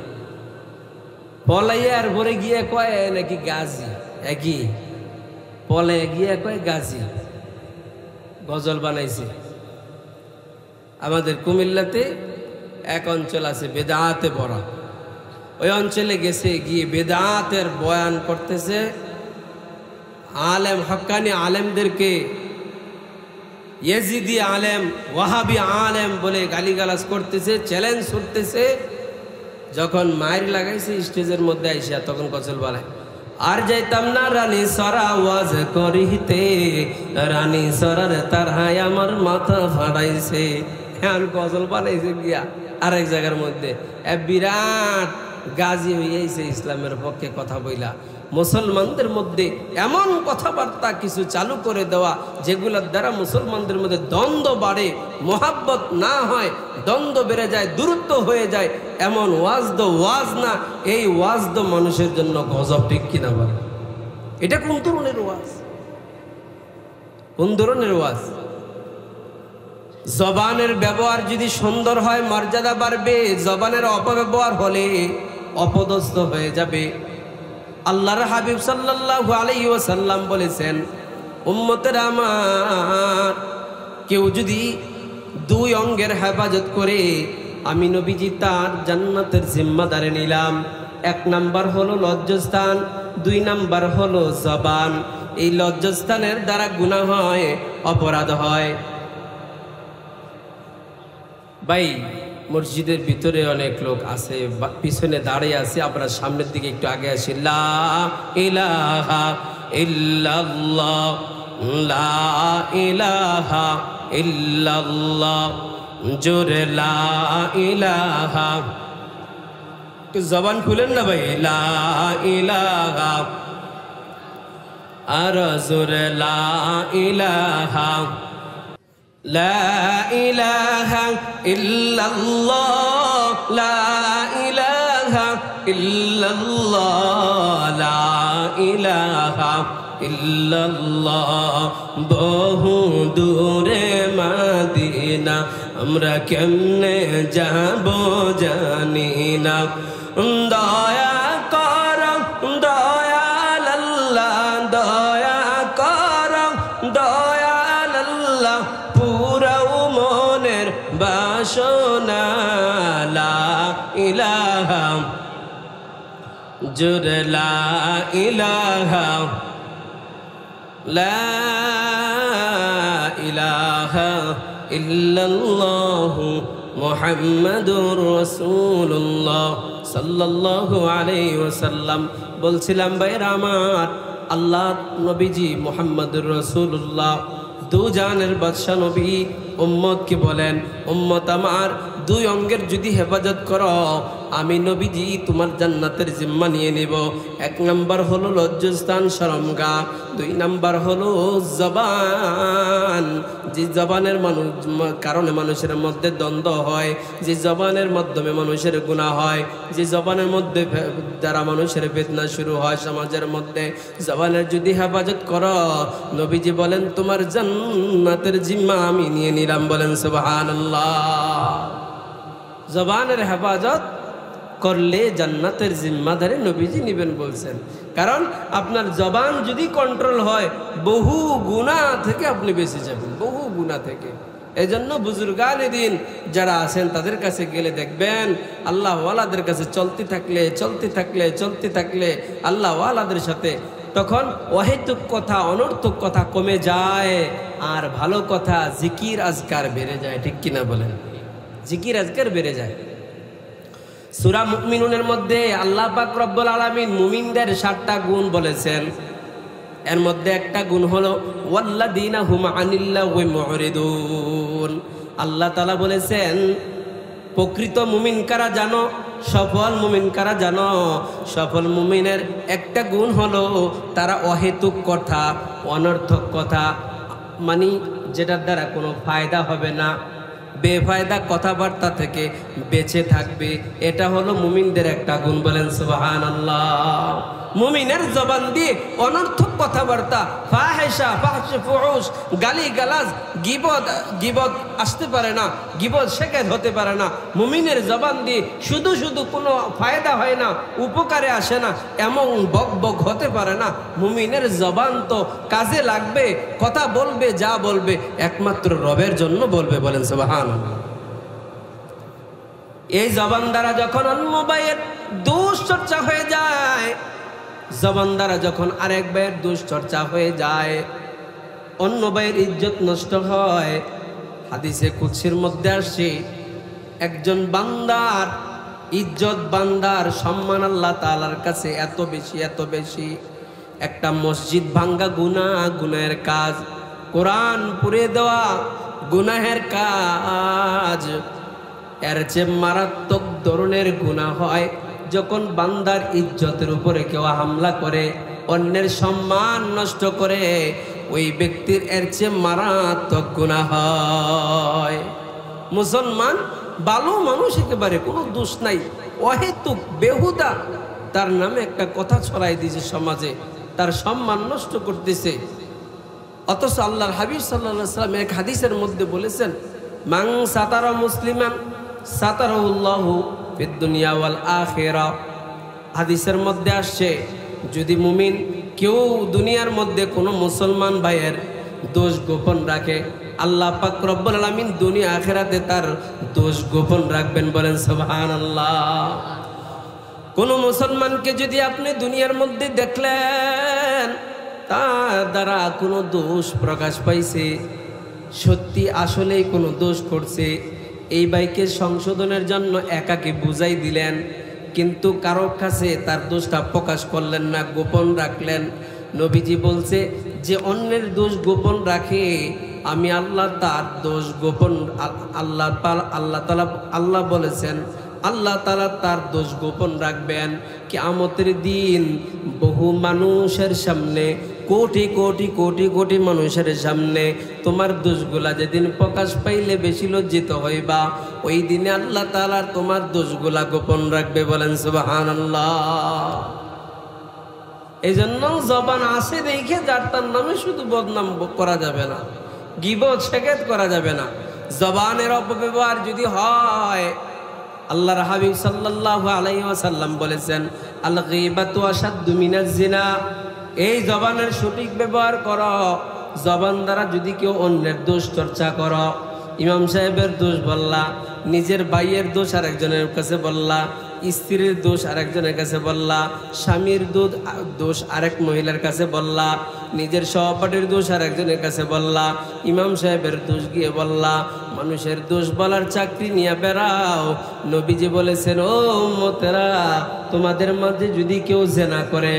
পলাইয়া। আর ভরে গিয়া কয় নাকি গাজী, একই পলাইয়া গিয়া কয় গাজী, গজল বানাইছে। আমাদের কুমিল্লাতে এক অঞ্চল আছে বেদাতে ভরা, ওই অঞ্চলে গেছে, গিয়ে বেদাতের বয়ান করতেছে। আলেম, হক্কানি আলেমদেরকে ইয়েজিদি আলেম, ওয়াহাবি আলেম বলে গালিগালাজ করতেছে, চ্যালেঞ্জ করতেছে। যখন মায়ের লাগাইছে স্টেজের মধ্যে আইসা, তখন গজল বানায়, আর যাইতাম না রানী সরা ওয়াজ করিতে, রানী সরার তার হাই আমার মাথা ফাড়াইছে। এখন গজল বানাইছে গিয়া আরেক জায়গার মধ্যে, বিরাট গাজী হইয়াছে ইসলামের পক্ষে কথা বইলা। মুসলমানদের মধ্যে এমন কথাবার্তা কিছু চালু করে দেওয়া যেগুলোর দ্বারা মুসলমানদের মধ্যে দ্বন্দ্ব বাড়ে, মোহাব্বত না হয়, দ্বন্দ্ব বেড়ে যায়, দূরত্ব হয়ে যায়, এমন ওয়াজ না। এই ওয়াজ তো মানুষের জন্য গজব, ঠিক কিনা বলে? এটা কোন ধরনের ওয়াজ, কোন ধরনের ওয়াজ? জবানের ব্যবহার যদি সুন্দর হয় মর্যাদা বাড়বে, জবানের অপব্যবহার হলে অপদস্থ হয়ে যাবে। আল্লাহর হাবিব সাল্লাল্লাহু আলাইহি ওয়াসাল্লাম বলেছেন, উম্মতেরা আমার, কেউ যদি দুই অঙ্গের হেফাজত করে আমি নবীজি তার জান্নাতের জিম্মাদারে নিলাম। এক নাম্বার হলো লজ্জাস্থান, দুই নাম্বার হলো জবান। এই লজ্জাস্থানের দ্বারা গুনাহ হয়, অপরাধ হয়। ভাই, মসজিদের ভিতরে অনেক লোক আছে, পিছনে দাঁড়িয়ে আছে, আপনার সামনের দিকে একটু আগে আসি। লা ইলাহা ইল্লাল্লাহ, লা ইলাহা ইল্লাল্লাহ, জোরে লা ইলাহা। একটু জবান খুলেন না ভাই, লা ইলাহা, আর জোরে লা ইলাহা। লা ইলাহা ইল্লাল্লাহ, লা ইলাহা ইল্লাল্লাহ, লা ইলাহা ইল্লাল্লাহ। বহু দূরে মদিনা, আমরা কেমনে যাব জানি না। দয়া কর দয়াল আল্লাহ, দয়া কর দয়াল আল্লাহ, পুরাও মনের বাসনা। লা ইলাহা, জোরে লা ইলাহা, লা ইলাহা ইল্লাল্লাহু মুহাম্মাদুর রাসূলুল্লাহ সাল্লাল্লাহু আলাইহি ওয়াসাল্লাম। বলছিলাম ভাইরা আমার, আল্লাহ নবীজি মুহাম্মাদুর রাসূলুল্লাহ দু জাহানের বাদশা নবী উম্মতকে বলেন, উম্মত আমার দুই অঙ্গের যদি হেফাজত করো, আমি নবীজি তোমার জান্নাতের জিম্মা নিয়ে নেব। এক নাম্বার হলো লজ্জাস্থান শরমগাহ, দুই নাম্বার হলো জবান। যে জবানের কারণে মানুষের মধ্যে দ্বন্দ্ব হয়, যে জবানের মাধ্যমে মানুষের গুনাহ হয়, যে জবানের মধ্যে দ্বারা মানুষের ফিতনা শুরু হয় সমাজের মধ্যে, জবানের যদি হেফাজত করো, নবীজি বলেন তোমার জান্নাতের জিম্মা আমি নিয়ে নিলাম। বলেন সুবহানাল্লাহ। জবানের হেফাজত করলে জান্নাতের জিম্মাদারি নবীজি নেবেন বলছেন। কারণ আপনার জবান যদি কন্ট্রোল হয়, বহু গুনাহ থেকে আপনি বেঁচে যাবেন, বহু গুনাহ থেকে। এজন্য বুজুর্গানে দিন যারা আছেন তাদের কাছে গেলে দেখবেন, আল্লাহ ওয়ালাদের কাছে চলতে থাকলে আল্লাহ ওয়ালাদের সাথে তখন অহেতুক কথা, অনর্থক কথা কমে যায়, আর ভালো কথা জিকির আজকার বেড়ে যায়। ঠিক কিনা বলেন? জিকির আজকার বেড়ে যায়। সূরা মুমিনুনের মধ্যে আল্লাহ পাক রব্বুল আলামিন মুমিনদের 7টা গুণ বলেছেন। এর মধ্যে একটা গুণ হলো ওয়াল্লাযীনা হুম আনিল্লাহি মুরিদুন। আল্লাহ তাআলা বলেছেন প্রকৃত মুমিন কারা জানো, সফল মুমিন কারা জানো? সফল মুমিনের একটা গুণ হলো তারা অহেতুক কথা, অনর্থক কথা, মানে যেটার দ্বারা কোনো ফায়দা হবে না, বেফায়দা কথাবার্তা থেকে বেঁচে থাকবে। এটা হলো মুমিনদের একটা গুণ। বলেন সুবহানাল্লাহ। মুমিনের জবান দিয়ে অনর্থক কথাবার্তা, ফাহিশা, ফুহুশ, গালিগালাজ, গীবত আসতে পারে না, গীবত শিকায়ত হতে পারে না। মুমিনের জবান দিয়ে শুধু কোনো ফায়দা হয় না, উপকারে আসে না, এমন বকবক হতে পারে না। মুমিনের জবান তো কাজে লাগবে, কথা বলবে, যা বলবে একমাত্র রবের জন্য বলবে। বলেন সুবহানাল্লাহ। এই জবান দ্বারা যখন অন্য ভাইয়ের দুশ্চর্চা হয়ে যায়, জবান দ্বারা যখন আরেক ভাইয়ের দুশ্চর্চা হয়ে যায়, অন্য ভাইয়ের ইজ্জত নষ্ট হয়। হাদিসে কুদসির মধ্যে আসছে, একজন বান্দার ইজ্জত, বান্দার সম্মান আল্লাহ তাআলার কাছে এত বেশি, একটা মসজিদ ভাঙ্গা গুনাহের কাজ, কোরআন পুড়িয়ে দেওয়া গুনাহের কাজ, এর চেয়ে মারাত্মক ধরনের গুনাহ হয় যখন বান্দার ইজ্জতের উপরে কেউ হামলা করে, অন্যের সম্মান নষ্ট করে, ওই ব্যক্তির এর চেয়ে মারাত্মক গুনাহ হয়। মুসলমান ভালো মানুষ, একেবারে কোনো দোষ নাই, অহেতুক বেহুদা তার নামে একটা কথা ছড়াই দিয়েছে সমাজে, তার সম্মান নষ্ট করতেছে। অথচ আল্লাহর হাবিব সাল্লাল্লাহু আলাইহি ওয়াসাল্লাম এক হাদিসের মধ্যে বলেছেন, মান সাতারা মুসলিমান সাতারাহুল্লাহু ফিদ দুনিয়া ওয়াল আখিরাহ। হাদিসের মধ্যে আসছে, যদি মুমিন কেউ দুনিয়ার মধ্যে কোনো মুসলমান ভাইয়ের দোষ গোপন রাখে, আল্লাহ পাক রব্বুল আলামিন দুনিয়া আখিরাতে তার দোষ গোপন রাখবেন। বলেন সুবহানাল্লাহ। কোনো মুসলমানকে যদি আপনি দুনিয়ার মধ্যে দেখলেন তার দ্বারা কোনো দোষ প্রকাশ পাইছে, সত্যি আসলেই কোনো দোষ করছে, এই ভাইকে সংশোধনের জন্য একাকে বুঝাই দিলেন, কিন্তু কারোর কাছে তার দোষটা প্রকাশ করলেন না, গোপন রাখলেন। নবীজি বলছে, যে অন্যের দোষ গোপন রাখে, আমি আল্লাহ তার দোষ গোপন, আল্লাহ বলেছেন আল্লাহ তাআলা তার দোষ গোপন রাখবেন। কিয়ামতের দিন বহু মানুষের সামনে, কোটি কোটি কোটি কোটি মানুষের সামনে তোমার দোষগুলা যেদিন প্রকাশ পাইলে বেশি লজ্জিত হইবা, ওই দিনে আল্লাহ তাআলা তোমার দোষগুলা গোপন রাখবে। বলেন সুবহানাল্লাহ। এই জন্য জবান আছে দেখে যার তার নামে শুধু বদনাম করা যাবে না, গীবত শিকায়ত করা যাবে না। জবানের অপব্যবহার যদি হয়, আল্লাহর হাবিব সাল্লাল্লাহু আলাইহি ওয়াসাল্লাম বলেছেন, আল গীবাতু আশাদ্দু মিনাজ জিনা। এই জবানের সঠিক ব্যবহার করো। জবান দ্বারা যদি কেউ অন্যের দোষ চর্চা করো, ইমাম সাহেবের দোষ বললা, নিজের ভাইয়ের দোষ আরেকজনের কাছে বললা, স্ত্রীর দোষ আরেকজনের কাছে বললা, স্বামীর দোষ আরেক মহিলার কাছে বললা, নিজের সহপাঠীর দোষ আরেকজনের কাছে বললা, ইমাম সাহেবের দোষ গিয়ে বললা, মানুষের দোষ বলার চাকরি নিয়ে বেড়াও। নবীজি বলেছেন, ও উম্মতেরা, তোমাদের মাঝে যদি কেউ জেনা করে,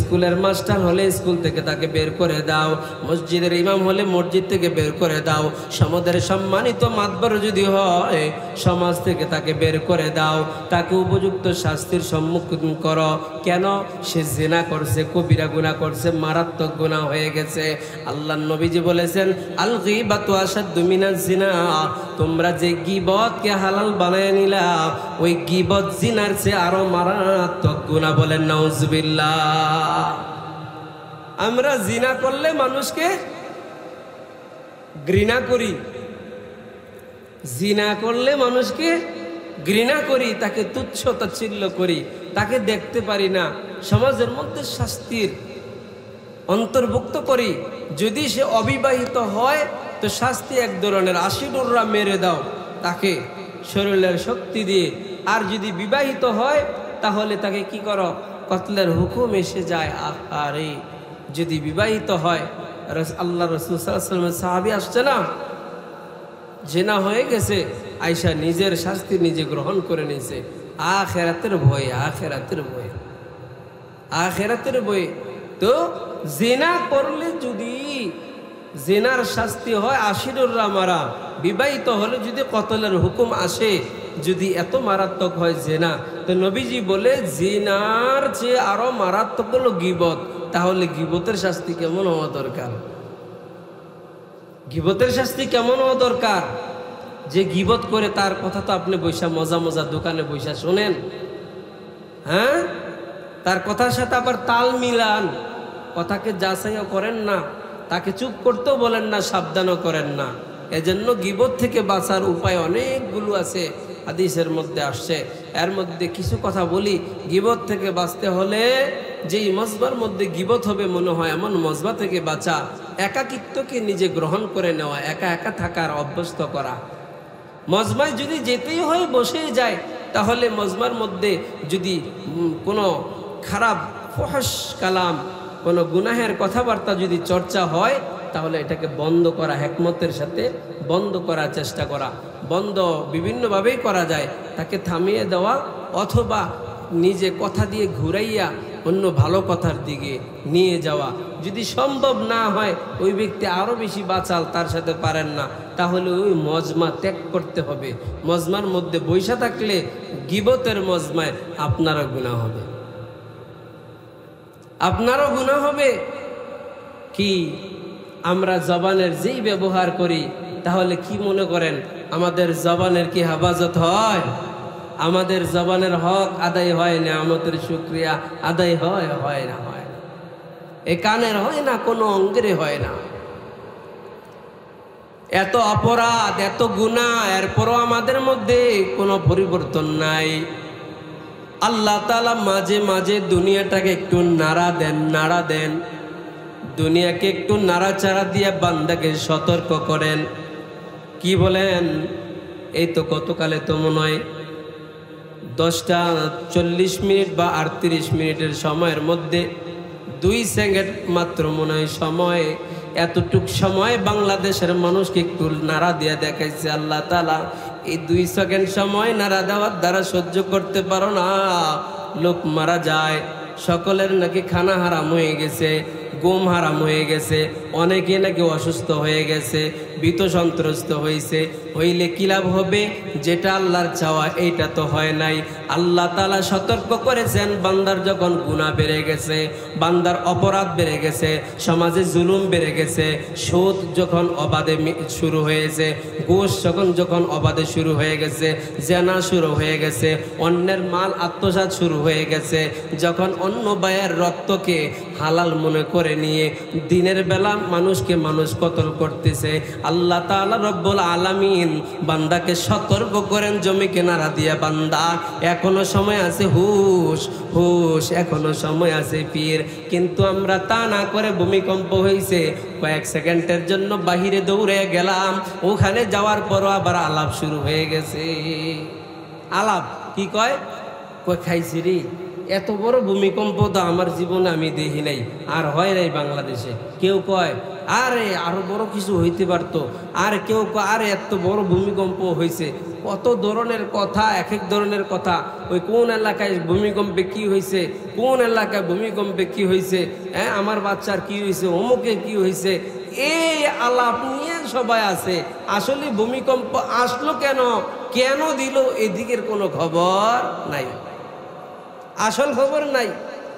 স্কুলের মাস্টার হলে স্কুল থেকে তাকে বের করে দাও, মসজিদের ইমাম হলে মসজিদ থেকে বের করে দাও, সমাজের সম্মানিত মাতবর যদি হয় সমাজ থেকে তাকে বের করে দাও, তাকে উপযুক্ত শাস্তির সম্মুখীন করো। কেন? সে জেনা করছে, কবিরা গুনাহ করছে, মারাত্মক গুনাহ হয়ে গেছে। আল্লাহর নবীজি বলেছেন, আল গীবাতু আশাদ্দু মিনাজ জিনা, তোমরা যে গীবতকে হালাল বানায় নিলা, ওই গীবত জিনার চেয়ে আরো মারাত্মক গুনাহ। বলেন নাউজুবিল্লাহ। আমরা জিনা করলে মানুষকে ঘৃণা করি, জিনা করলে মানুষকে ঘৃণা করি, তাকে তুচ্ছ তাচ্ছিল্য করি, তাকে দেখতে পারি না, সমাজের মধ্যে শাস্তির অন্তর্ভুক্ত করি। যদি সে অবিবাহিত হয় তো শাস্তি এক ধরনের, 80 ডোররা মেরে দাও তাকে শরীরের শক্তি দিয়ে। আর যদি বিবাহিত হয় তাহলে তাকে কি করো? কতলের হুকুম এসে যায়। আরে যদি বিবাহিত হয়, আল্লাহ রাসূল সাল্লাল্লাহু আলাইহি ওয়াসাল্লামের সাহাবী আসছে না, জেনা হয়ে গেছে, আয়েশা নিজের শাস্তি নিজে গ্রহণ করে নিয়েছে। আখিরাতের ভয়, আখিরাতের ভয়, আখিরাতের ভয়। তো জেনা করলে যদি জেনার শাস্তি হয় 80 ডোররা মারা, বিবাহিত হলে যদি কতলের হুকুম আসে, যদি এত মারাত্মক হয় জেনা, তো নবীজি বলে জিনার যে আরো মারাত্মক হলো গীবত। তাহলে গীবতের শাস্তি কেমন হওয়া দরকার? গীবতের শাস্তি কেমন হওয়া দরকার? যে গীবত করে তার কথা তো আপনি বৈশা মজা মজা দোকানে বৈশা শোনেন, হ্যাঁ, তার কথার সাথে আবার তাল মিলান, কথাকে যাচাইও করেন না, তাকে চুপ করতেও বলেন না, সাবধানও করেন না। এজন্য গীবত থেকে বাঁচার উপায় অনেকগুলো আছে, হাদিসের মধ্যে আসছে। এর মধ্যে কিছু কথা বলি। গীবত থেকে বাঁচতে হলে যেই মজবার মধ্যে গীবত হবে মনে হয় এমন মজবা থেকে বাঁচা, একাকিত্বকে নিজে গ্রহণ করে নেওয়া, একা একা থাকার অভ্যস্ত করা। মজমায় যদি যেতেই হয় বসেই যায়, তাহলে মজমার মধ্যে যদি কোনো খারাপ ফহশ কালাম, কোনো গুনাহের কথাবার্তা যদি চর্চা হয়, তাহলে এটাকে বন্ধ করা, হিকমতের সাথে বন্ধ করার চেষ্টা করা। বন্ধ বিভিন্নভাবেই করা যায়, তাকে থামিয়ে দেওয়া, অথবা নিজে কথা দিয়ে ঘুরাইয়া অন্য ভালো কথার দিকে নিয়ে যাওয়া। যদি সম্ভব না হয়, ওই ব্যক্তি আরও বেশি বাঁচাল তার সাথে পারেন না, তাহলে ওই মজমা ত্যাগ করতে হবে। মজমার মধ্যে বৈশা থাকলে গীবতের মজমায় আপনারও গুনাহ হবে, আপনারও গুনাহ হবে। কি আমরা জবানের যেই ব্যবহার করি, তাহলে কি মনে করেন আমাদের জবানের কি হেফাজত হয়? আমাদের জবানের হক আদায় হয় না, আমাদের শুকরিয়া আদায় হয়? হয় না, হয় না। এ কানের হয় না, কোনো অঙ্গের হয় না। এত অপরাধ, এত গুনাহ, এরপরও আমাদের মধ্যে কোনো পরিবর্তন নাই। আল্লাহ তাআলা মাঝে মাঝে দুনিয়াটাকে একটু নাড়া দেন, নাড়া দেন, দুনিয়াকে একটু নাড়াচাড়া দিয়ে বান্দাকে সতর্ক করেন। কি বলেন? এই তো গতকালে তো মনে হয় 10টা 40 মিনিট বা 38 মিনিটের সময়ের মধ্যে 2 সেকেন্ড মাত্র মনে হয় সময়, এতটুক সময় বাংলাদেশের মানুষকে একটু নাড়া দিয়ে দেখাইছে আল্লাহ তাআলা। এই 2 সেকেন্ড সময় নাড়া দেওয়ার দ্বারা সহ্য করতে পারো না, লোক মারা যায়। সকলের নাকি খানা হারাম হয়ে গেছে, ঘুম হারাম হয়ে গেছে, অনেকে নাকি অসুস্থ হয়ে গেছে, ভীত সন্ত্রস্ত হয়েছে। হইলে কি লাভ হবে? যেটা আল্লাহর চাওয়া এইটা তো হয় নাই। আল্লাহ তাআলা সতর্ক করেছেন, বান্দার যখন গুনাহ বেড়ে গেছে, বান্দার অপরাধ বেড়ে গেছে, সমাজে জুলুম বেড়ে গেছে, সুদ যখন অবাধে শুরু হয়েছে, ঘুষ যখন অবাধে শুরু হয়ে গেছে, জেনা শুরু হয়ে গেছে, অন্যের মাল আত্মসাৎ শুরু হয়ে গেছে, যখন অন্য ভাইয়ের রক্তকে হালাল মনে করে নিয়ে দিনের বেলা মানুষকে মানুষ কতল করতেছে, আল্লাহ তাআলা রব্বুল আলামিন বান্দাকে সতর্ক করেন, জমিকে নাড়া দিয়া, বান্দা এখনো সময় আছে, হুশ হুশ, এখনো সময় আছে পীর। কিন্তু আমরা তা না করে ভূমিকম্প হয়েছে, কয়েক সেকেন্ডের জন্য বাহিরে দৌড়ে গেলাম, ওখানে যাওয়ার পরও আবার আলাপ শুরু হয়ে গেছে। আলাপ কি কয়? কই খাইছি রে, এত বড় ভূমিকম্প তো আমার জীবনে আমি দেখি নাই, আর হয় নাই বাংলাদেশে। কেউ কয় আরে আরো বড় কিছু হইতে পারতো, আর কেউ কয় আরে এত বড় ভূমিকম্প হয়েছে। কত ধরনের কথা, এক এক ধরনের কথা। ওই কোন এলাকায় ভূমিকম্পে কি হয়েছে, কোন এলাকায় ভূমিকম্পে কি হয়েছে, হ্যাঁ আমার বাচ্চার কি হয়েছে, অমুকে কি হয়েছে, এই আলাপ নিয়ে সবাই আছে। আসলে ভূমিকম্প আসলো কেন, কেন দিল, এদিকের কোনো খবর নাই, আসল খবর নাই।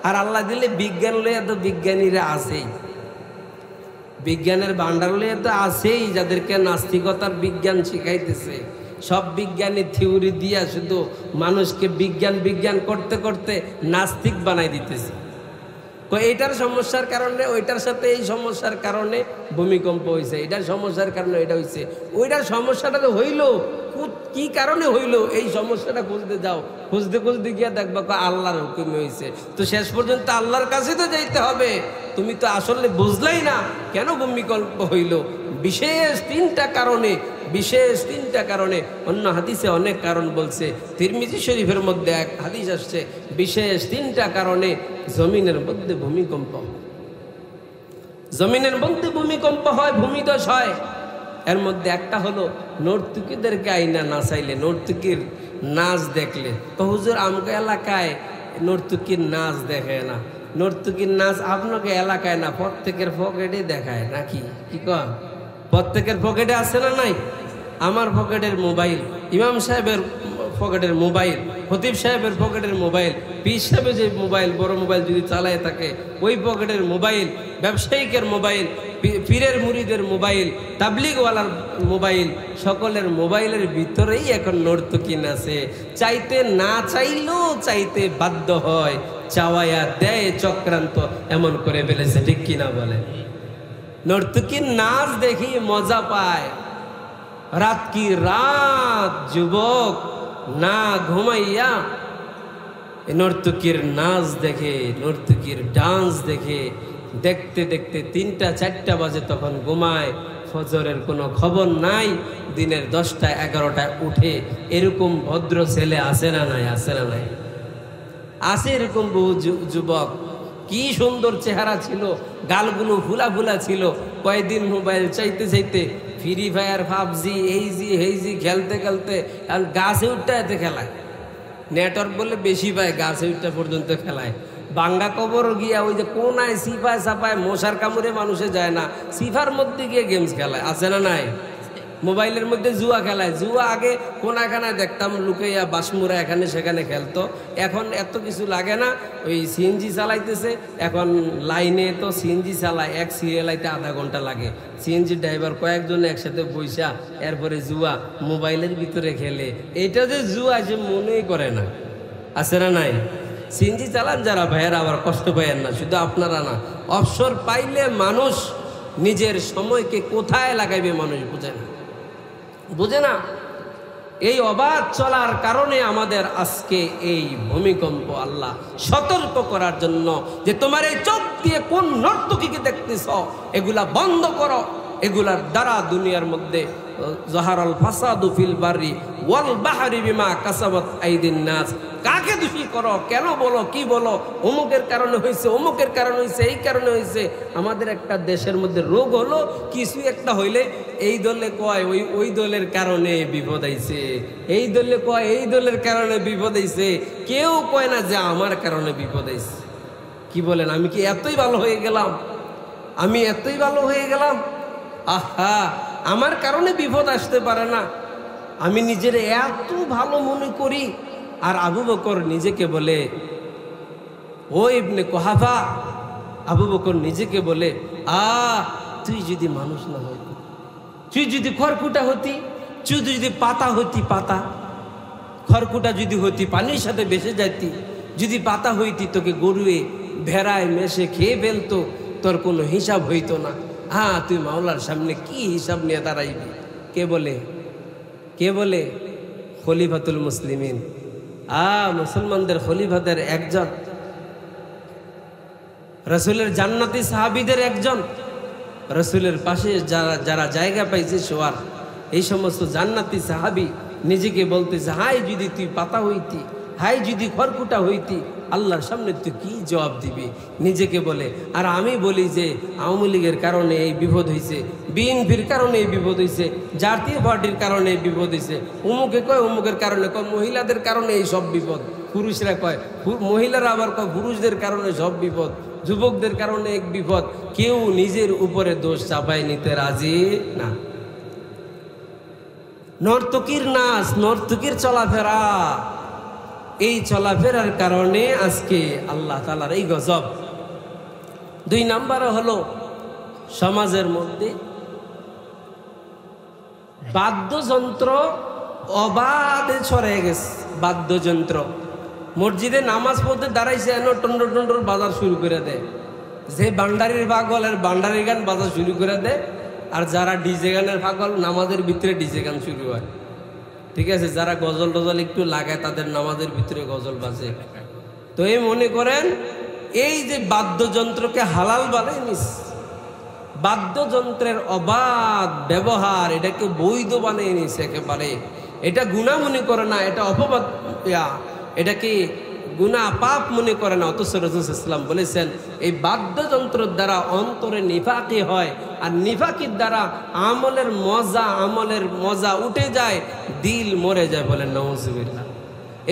আর আল্লাহ দিলে বিজ্ঞান লইয়া তো বিজ্ঞানীরা আছেই, বিজ্ঞানের ভান্ডার লইয়া তো আছেই, যাদেরকে নাস্তিকতার বিজ্ঞান শিখাইতেছে। সব বিজ্ঞানী থিওরি দিয়া শুধু মানুষকে বিজ্ঞান বিজ্ঞান করতে করতে নাস্তিক বানাই দিতেছে। এইটার সমস্যার কারণে ওইটার সাথে এই সমস্যার কারণে ভূমিকম্প হয়েছে, এটার সমস্যার কারণে এটা হয়েছে, ওইটার সমস্যাটা তো হইল, কি কারণে হইল এই সমস্যাটা খুঁজতে যাও, খুঁজতে খুঁজতে গিয়ে দেখবা আল্লাহর হুকুমে হয়েছে। তো শেষ পর্যন্ত আল্লাহর কাছে তো যাইতে হবে। তুমি তো আসলে বুঝলাই না কেন ভূমিকম্প হইল। বিশেষ তিনটা কারণে, বিশেষ তিনটা কারণে, অন্য হাদিসে অনেক কারণ বলছে, তিরমিজি শরীফের মধ্যে এক হাদিস আসছে, বিশেষ তিনটা কারণে জমিনের মধ্যে ভূমিকম্প, জমিনের মধ্যে ভূমিকম্প হয়, ভূমিধস হয়। এর মধ্যে একটা হলো নর্তকীদেরকে আইনা নাচাইলে, নর্তকীর নাচ দেখলে। তো হুজুর আমগো এলাকায় নর্তকীর নাচ দেখে না, নর্তকীর নাচ আপনাকে এলাকায় না, প্রত্যেকের পকেটে দেখায় নাকি, কি কন? প্রত্যেকের পকেটে আছে না নাই? আমার পকেটের মোবাইল, ইমাম সাহেবের পকেটের মোবাইল, খতিব সাহেবের পকেটের মোবাইল, পীর সাহেবের যে মোবাইল, বড় মোবাইল যদি চালায় থাকে ওই পকেটের মোবাইল, ব্যবসায়িকের মোবাইল, পীরের মুরিদের মোবাইল, তাবলিগওয়ালার মোবাইল, সকলের মোবাইলের ভিতরেই এখন নর্তকী নাচে। চাইতে না চাইলেও চাইতে বাধ্য হয়, চাওয়াইয়া দেয় চক্রান্ত, এমন করে ফেলেছে, ঠিক কিনা বলে? নর্তকীর নাচ দেখি মজা পায়, রাত কি রাত যুবক না ঘুমাইয়া নর্তকীর নাচ দেখে, নর্তকীর ডান্স দেখে, দেখতে দেখতে 3টা 4টা বাজে তখন ঘুমায়, ফজরের কোনো খবর নাই, দিনের 10টা 11টায় উঠে। এরকম ভদ্র ছেলে আছে না নাই? আছে না নাই? আছে এরকম বহু যুবক, কি সুন্দর চেহারা ছিল, গালগুলো ফুলা ফুলা ছিল, কয়েকদিন মোবাইল চাইতে চাইতে ফ্রি ফায়ার, পাবজি, এই খেলতে খেলতে গাছে উঠতে এতে খেলায়, নেটওয়ার্ক বলে বেশি পায়, গাছে উঠতে পর্যন্ত খেলায়। বাঙ্গা কবর গিয়া ওই যে কোনায় সিফায় সাপায় মশার কামড়ে মানুষে যায় না, সিফার মধ্যে গিয়ে গেমস খেলায়, আছে না নাই? মোবাইলের মধ্যে জুয়া খেলায়, জুয়া আগে কোনাখানায় দেখতাম লুকাইয়া বাসমুরা এখানে সেখানে খেলতো, এখন এত কিছু লাগে না, ওই সিএনজি চালাইতেছে এখন, লাইনে তো সিএনজি চালায়, এক সিরিয়ালাইতে আধা ঘন্টা লাগে, সিএনজি ড্রাইভার কয়েকজন একসাথে বইসা এরপরে জুয়া মোবাইলের ভিতরে খেলে। এইটা যে জুয়া সে মনেই করে না, আছে না নাই? সিএনজি চালান যারা ভাইয়েরা, আবার কষ্ট পাইয়েন না, শুধু আপনারা না, অবসর পাইলে মানুষ নিজের সময়কে কোথায় লাগাইবে মানুষ বুঝে না, বুঝে না। এই অবাধ চলার কারণে আমাদের আজকে এই ভূমিকম্প। আল্লাহ সতর্ক করার জন্য যে তোমার এই চোখ দিয়ে কোন নর্তকীকে দেখতেছ, এগুলা বন্ধ করো। এগুলার দ্বারা দুনিয়ার মধ্যে জাহারাল ফাসাদু ফিল বাররি ওয়াল বাহরি বিমা কাসাবাত আইদিন নাস। কাকে দোষী করো, কেন বলো, কি বলো, অমুকের কারণে হয়েছে, অমুকের কারণে হয়েছে, এই কারণে হয়েছে। আমাদের একটা দেশের মধ্যে রোগ হলো, কিছু একটা হইলে এই দলে কয় ওই দলের কারণে বিপদ আইছে, এই দলে কয় এই দলের কারণে বিপদ আইছে, কেউ কয় না যে আমার কারণে বিপদ আইছে। কি বলেন? আমি কি এতই ভালো হয়ে গেলাম? আমি এতই ভালো হয়ে গেলাম? আহা, আমার কারণে বিপদ আসতে পারে না। আমি নিজের এত ভালো মনে করি। আর আবু বকর নিজেকে বলে, ও ইবনে কুহাফা, আবু বকর নিজেকে বলে, তুই যদি মানুষ না হইতি, তুই যদি খড়কুটা হতি, তুই যদি পাতা হইতি, পাতা খড়কুটা যদি হইতি, পানির সাথে ভেসে যাইতি, যদি পাতা হইতি, তোকে গরুয়ে ভেড়ায় মেশে খেয়ে ফেলতো, তোর কোনো হিসাব হইতো না। তুই মাওলার সামনে কি হিসাব নিয়ে দাঁড়াইবি? কে বলে? কে বলে? খলিফাতুল মুসলিমিন, মুসলমানদের খলিফাদের একজন, রসুলের জান্নাতি সাহাবীদের একজন, রসুলের পাশে যারা জায়গা পাইছে শোয়ার, এই সমস্ত জান্নাতি সাহাবী নিজেকে বলতেছে, হাই যদি তুই পাতা হইতি, হাই যদি খড়কুটা হইতি আল্লাহর সামনে তুই কি জবাব দিবি, নিজেকে বলে। আর আমি বলি যে আওয়ামী লীগের কারণে এই বিপদ হয়েছে, বিএনপির কারণে এই বিপদ হয়েছে, জাতীয় পার্টির কারণে এই বিপদ হয়েছে, অমুকে কয় অমুকের কারণে, কয় মহিলাদের কারণে এই সব বিপদ, পুরুষরা কয় মহিলারা আবার কয় পুরুষদের কারণে সব বিপদ, যুবকদের কারণে এক বিপদ। কেউ নিজের উপরে দোষ চাপাই নিতে রাজি না। নর্তকীর নাচ, নর্তকীর চলাফেরা, এই চলাফেরার কারণে আজকে আল্লাহ তাআলার এই গজব। 2 নম্বরে হলো সমাজের মধ্যে বাদ্যযন্ত্র অবাধে ছড়িয়ে গেছে। বাদ্যযন্ত্র মসজিদে নামাজ পড়তে দাঁড়াইছে এন টন্ডর টন্ডর বাজার শুরু করে দেয়, যে বান্ডারির পাগলের বান্ডারি গান বাজার শুরু করে দেয়, আর যারা ডিজে গানের পাগল নামাজের ভিতরে ডিজে গান শুরু হয়। ঠিক আছে, যারা গজল টজল একটু লাগায় তাদের নামাজের ভিতরে গজল বাজে। তো এই মনে করেন এই যে বাদ্যযন্ত্রকে হালাল বানায় নিস, বাদ্যযন্ত্রের অবাধ ব্যবহার এটাকে বৈধ বানিয়ে নিছে একেবারে। এটা গুনাহ মনে করে না, এটা অপবাদ, এটাকে গুনাহ পাপ মনে করে না। অথচ রাসূল সাল্লাল্লাহু আলাইহি ওয়াসাল্লাম বলেছেন এই বাদ্যযন্ত্রের দ্বারা অন্তরে নিফাকি হয়, আর নিফাকির দ্বারা আমলের মজা উঠে যায়, দিল মরে যায়। বলেন নাউজুবিল্লাহ।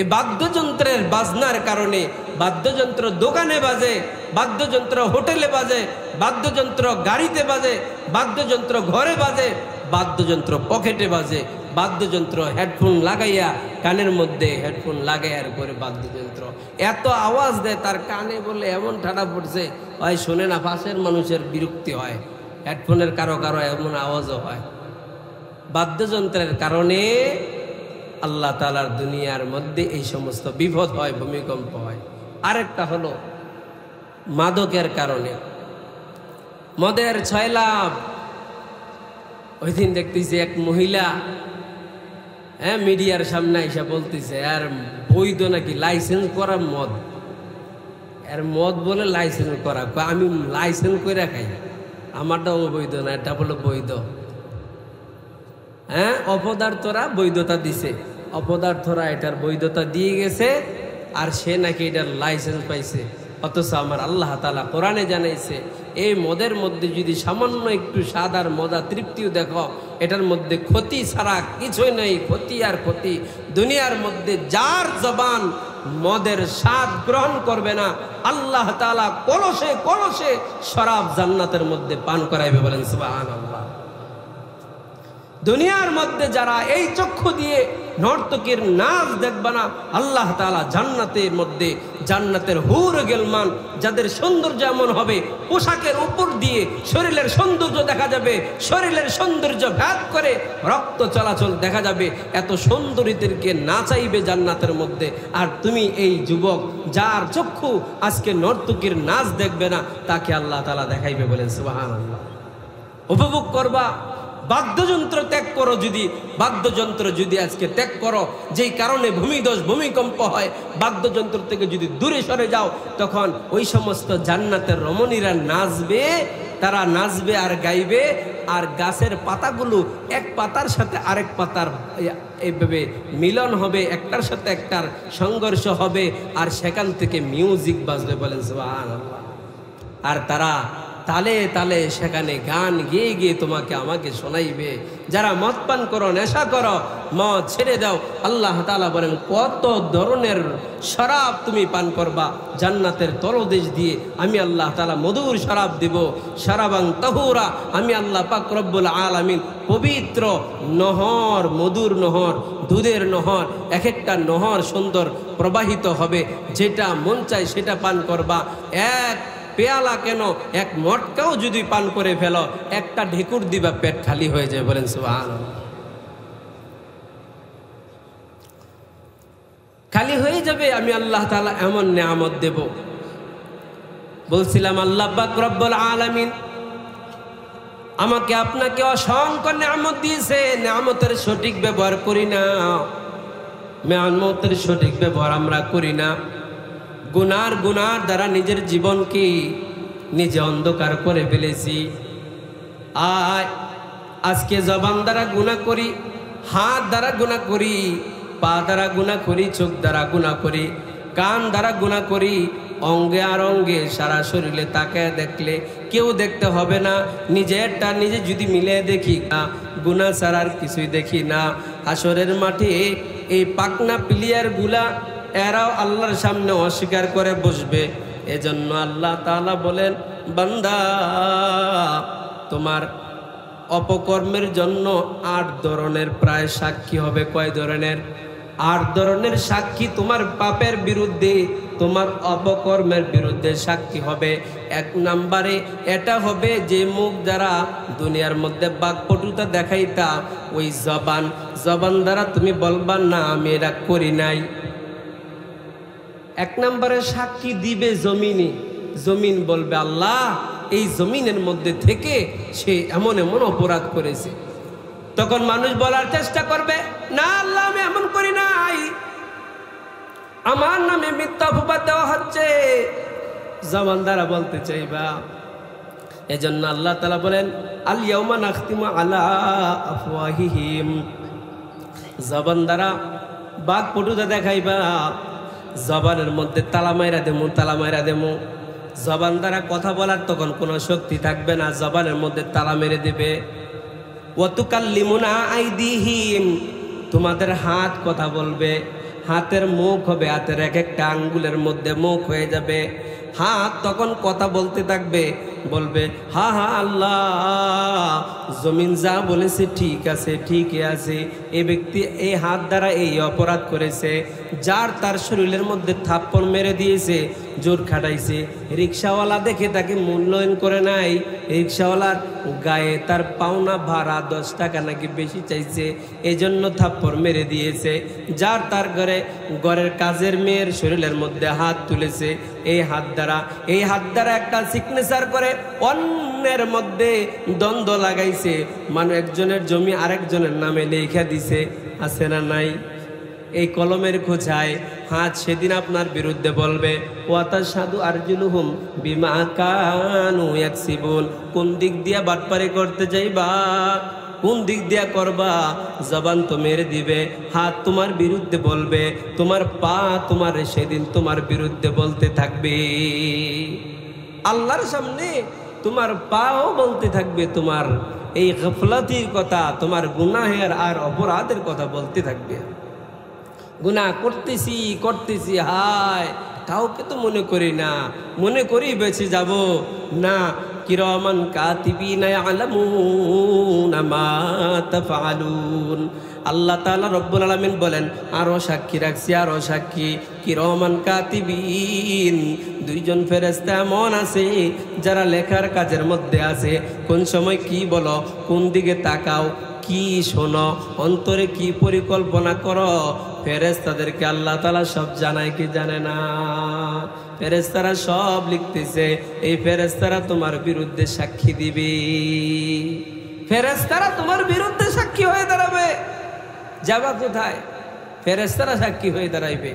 এই বাদ্যযন্ত্রের বাজনার কারণে, বাদ্যযন্ত্র দোকানে বাজে, বাদ্যযন্ত্র হোটেলে বাজে, বাদ্যযন্ত্র গাড়িতে বাজে, বাদ্যযন্ত্র ঘরে বাজে, বাদ্যযন্ত্র পকেটে বাজে, বাদ্যযন্ত্র হেডফোন লাগাইয়া কানের মধ্যে হেডফোন লাগাইয়ার পরে বাদ্যযন্ত্র এত আওয়াজ দেয় তার কানে, বলে এমন ঠাডা পড়ছে হয় শোনে না, পাশের মানুষের বিরক্তি হয়। হেডফোনের কারো কারো এমন আওয়াজও হয়। বাদ্যযন্ত্রের কারণে আল্লাহ তাআলার দুনিয়ার মধ্যে এই সমস্ত বিপদ হয়, ভূমিকম্প হয়। আরেকটা হলো মাদকের কারণে, মদের 6 লাভ। ওই দিন দেখতেছি এক মহিলা মিডিয়ার সামনে এসে বলতেছে আর বৈধ নাকি লাইসেন্স করা মদ, আর মদ বলে লাইসেন্স করা। আমি লাইসেন্স করে খাই, আমারটা অবৈধ না, এটা বলে বৈধ। অপদার্থরা বৈধতা দিছে, অপদার্থরা এটার বৈধতা দিয়ে গেছে, আর সে নাকি এটার লাইসেন্স পাইছে। অথচ আমার আল্লাহ তাআলা কোরআনে জানাইছে এই মদের মধ্যে যদি সামান্য একটু স্বাদ আর মজা তৃপ্তিও দেখো, এটার মধ্যে ক্ষতি ছাড়া কিছুই নেই, ক্ষতি আর ক্ষতি। দুনিয়ার মধ্যে যার জবান মদের স্বাদ গ্রহণ করবে না, আল্লাহ তাআলা কলসে কলসে শরাব জান্নাতের মধ্যে পান করাইবে। বলেন সুবহানাল্লাহ। দুনিয়ার মধ্যে যারা এই চক্ষু দিয়ে নর্তকীর নাচ দেখবে না, আল্লাহ তাআলা জান্নাতের মধ্যে জান্নাতের হুর গেলমান, যাদের সৌন্দর্য এমন হবে পোশাকের উপর দিয়ে শরীরের সৌন্দর্য দেখা যাবে, শরীরের সৌন্দর্য ভেদ করে রক্ত চলাচল দেখা যাবে, এত সুন্দরীদেরকে নাচাইবে জান্নাতের মধ্যে। আর তুমি এই যুবক যার চক্ষু আজকে নর্তকীর নাচ দেখবে না, তাকে আল্লাহ তাআলা দেখাইবে। বলেন সুবহানাল্লাহ। উপভোগ করবা, বাদ্যযন্ত্র ত্যাগ করো। যদি বাদ্যযন্ত্র যদি আজকে ত্যাগ করো, যেই কারণে ভূমিধস ভূমিকম্প হয়, বাদ্যযন্ত্র থেকে যদি দূরে সরে যাও, তখন ওই সমস্ত জান্নাতের রমণীরা নাচবে, তারা নাচবে আর গাইবে, আর গাছের পাতাগুলো এক পাতার সাথে আরেক পাতার এইভাবে মিলন হবে, একটার সাথে একটার সংঘর্ষ হবে, আর সেখান থেকে মিউজিক বাজবে। বলেন সুবহানাল্লাহ। আর তারা তালে তালে সেখানে গান গেয়ে গিয়ে তোমাকে আমাকে শোনাইবে। যারা মদ পান করো, নেশা করো, মদ ছেড়ে দাও। আল্লাহ তাআলা বলেন কত ধরনের শরাব তুমি পান করবা, জান্নাতের তলদেশ দিয়ে আমি আল্লাহ তাআলা মধুর শরাব দিব। শরাবান তাহুরা, আমি আল্লাহ পাক রব্বুল আলামিন পবিত্র নহর, মধুর নহর, দুধের নহর, এক একটা নহর সুন্দর প্রবাহিত হবে, যেটা মন চায় সেটা পান করবা। এক পেয়ালা কেন, এক মটকাও যদি পান করে ফেলো, একটা ঢেকুর দিবা, পেট খালি হয়ে যায়। বলেন সুবহানাল্লাহ। খালি হয়ে যাবে। আমি আল্লাহ তাআলা এমন নিয়ামত দেব। বলছিলাম আল্লাহ পাক রব্বুল আলামিন আমাকে আপনাকে অসংখ্য নিয়ামত দিয়েছে, নিয়ামতের সঠিক ব্যবহার করি না, নিয়ামতের সঠিক ব্যবহার আমরা করি না। গুনার দ্বারা নিজের জীবনকে নিজে অন্ধকার করে ফেলেছি। আজকে জবান দ্বারা গুনাহ করি, হাত দ্বারা গুনাহ করি, পা দ্বারা গুনাহ করি, চোখ দ্বারা গুনাহ করি, কান দ্বারা গুনাহ করি, অঙ্গে আর অঙ্গে সারা শরীরে তাকায় দেখলে কেউ দেখতে হবে না, নিজেরটা নিজে যদি মিলে দেখি না, গুনাহ ছাড়ার কিছুই দেখি না। হাসরের মাঠে এই পাকনা প্লেয়ার গুলা এরাও আল্লাহর সামনে অস্বীকার করে বসবে। এজন্য আল্লাহ তাআলা বলেন, বান্দা তোমার অপকর্মের জন্য 8 ধরনের প্রায় সাক্ষী হবে। কয় ধরনের? 8 ধরনের সাক্ষী তোমার পাপের বিরুদ্ধে, তোমার অপকর্মের বিরুদ্ধে সাক্ষী হবে। 1 নম্বরে এটা হবে যে মুখ দ্বারা দুনিয়ার মধ্যে বাকপটুতা দেখাইতা, ওই জবান দ্বারা তুমি বলবা না আমি এটা করি নাই। 1 নম্বরে সাক্ষী দিবে জমিনে, জমিন বলবে আল্লাহ এই জমিনের মধ্যে থেকে সে এমন এমন অপরাধ করেছে। তখন মানুষ বলার চেষ্টা করবে, না আল্লাহ আমি এমন করি নাই, আমার নামে মিথ্যা অপবাদ দেওয়া হচ্ছে। জবান দ্বারা বলতে চাইবা। এজন্য আল্লাহ তাআলা বলেন, আল ইয়াউমা নাখতিমু আলা আফওয়াহিহিম, জবান দ্বারা বাকপটুতা দেখাইবা, জবানের মধ্যে তালা মাইরা দেমু। জবান দ্বারা কথা বলার তখন কোনো শক্তি থাকবে না, জবানের মধ্যে তালা মেরে দেবে। ওয়া তুকাল্লিমুনা আইদিহিম, তোমাদের হাত কথা বলবে, হাতের মুখ হবে, হাতের এক একটা আঙ্গুলের মধ্যে মুখ হয়ে যাবে। হাত তখন কথা বলতে থাকবে, বলবে হা হা আল্লাহ জমিন যা বলেছে ঠিক আছে, ঠিকই আছে, এই ব্যক্তি এই হাত দ্বারা এই অপরাধ করেছে। যার তার শরীরের মধ্যে থাপ্পড় মেরে দিয়েছে, জোর খাটাইছে, রিক্সাওয়ালা দেখে তাকে মূল্যায়ন করে নাই, রিক্সাওয়ালার গায়ে তার পাওনা ভাড়া 10 টাকা নাকি বেশি চাইছে, এই জন্য থাপ্পড় মেরে দিয়েছে। যার তার ঘরের কাজের মেয়ের শরীরের মধ্যে হাত তুলেছে, এই হাত দ্বারা একটা সিগনেচার করে অন্যের মধ্যে দ্বন্দ্ব লাগাইছে, একজনের জমি আরেকজনের নামে লেখা দিছে, আছে না নাই? এই কলমের খোঁজায় হাত সেদিন আপনার বিরুদ্ধে বলবে, ওয়াতাশহাদু আরজুলুহুম বিমা কানু ইয়াকসিবুন। কোন দিক দিয়া বাটপারি করতে যাইবা, কোন দিক দিয়া করবা, জবান তো মেরে দিবে, হাত তোমার বিরুদ্ধে বলবে, তোমার পা তোমার সেদিন তোমার বিরুদ্ধে বলতে থাকবে। আল্লাহর সামনে তোমার পাও বলতে থাকবে তোমার এই গফলতির কথা, তোমার গুনাহের আর অপরাধের কথা বলতে থাকবে। গুনাহ করতেছি, হায় কাউকে তো মনে করি না, মনে করি বেঁচে যাব না। কিরামান কাতিবিনা ইয়ালামুনা মা তাফআলুন। আল্লাহ তাআলা রব্বুল আলামিন বলেন, আরো সাক্ষী রাখছি, আরো সাক্ষী। কিরামান কাতিবিন, 2 জন ফেরেশতা এমন আছে যারা লেখার কাজের মধ্যে আছে। কোন সময় কি বলো, কোন দিকে তাকাও, কি শোনো, অন্তরে কি পরিকল্পনা করো, ফেরেশতাদেরকে আল্লাহ তাআলা সব জানায় কি জানে না? ফেরেশতারা সব লিখতেছে। এই ফেরেশতারা তোমার বিরুদ্ধে সাক্ষী দিবে, ফেরেশতারা তোমার বিরুদ্ধে সাক্ষী হয়ে দাঁড়াবে। যাবা কোথায়? ফেরেশতারা সাক্ষী হয়ে দাঁড়াইবে।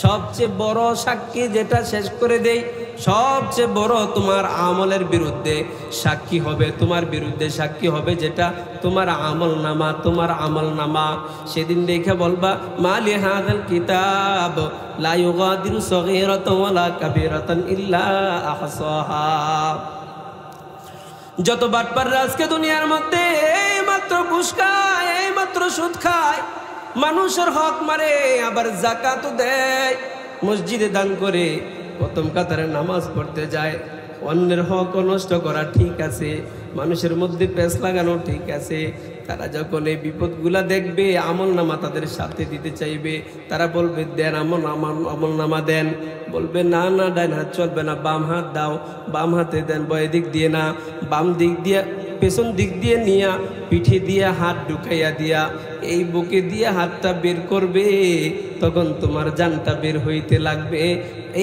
সবচেয়ে বড় সাক্ষী যেটা শেষ করে দেই, সবচেয়ে বড় তোমার আমলের বিরুদ্ধে সাক্ষী হবে, তোমার বিরুদ্ধে সাক্ষী হবে যেটা তোমার আমল নামা। সেদিন দেখে বলবা, মালি হাযাল কিতাব লা ইউগাদিরু সগীরাতান ওয়ালা কাবীরাতান ইল্লা আহসাহা। যত বাটপাররা আজকে দুনিয়ার মধ্যে এই মাত্র ঘুষ খায়, এই মাত্র সুদ খায়, মানুষের হক মারে, আবার যাকাতও দেয়, মসজিদে দান করে, প্রথম কাতারে নামাজ পড়তে যায়। অন্যের হক নষ্ট করা ঠিক আছে, মানুষের মধ্যে পেঁচ লাগানো ঠিক আছে। তারা যখন এই বিপদগুলা দেখবে, আমল নামা তাদের সাথে দিতে চাইবে, তারা বলবে দেন আমল নামা দেন। বলবে না না, ডান হাত চলবে না, বাম হাত দাও, বাম হাতে দেন, বয় দিক দিয়ে না, বাম দিক দিয়ে, পেছন দিক দিয়ে নিয়া, পিঠে দিয়ে হাত ঢুকাইয়া দিয়া, এই বুকে দিয়ে হাতটা বের করবে, তখন তোমার জানটা বের হইতে লাগবে।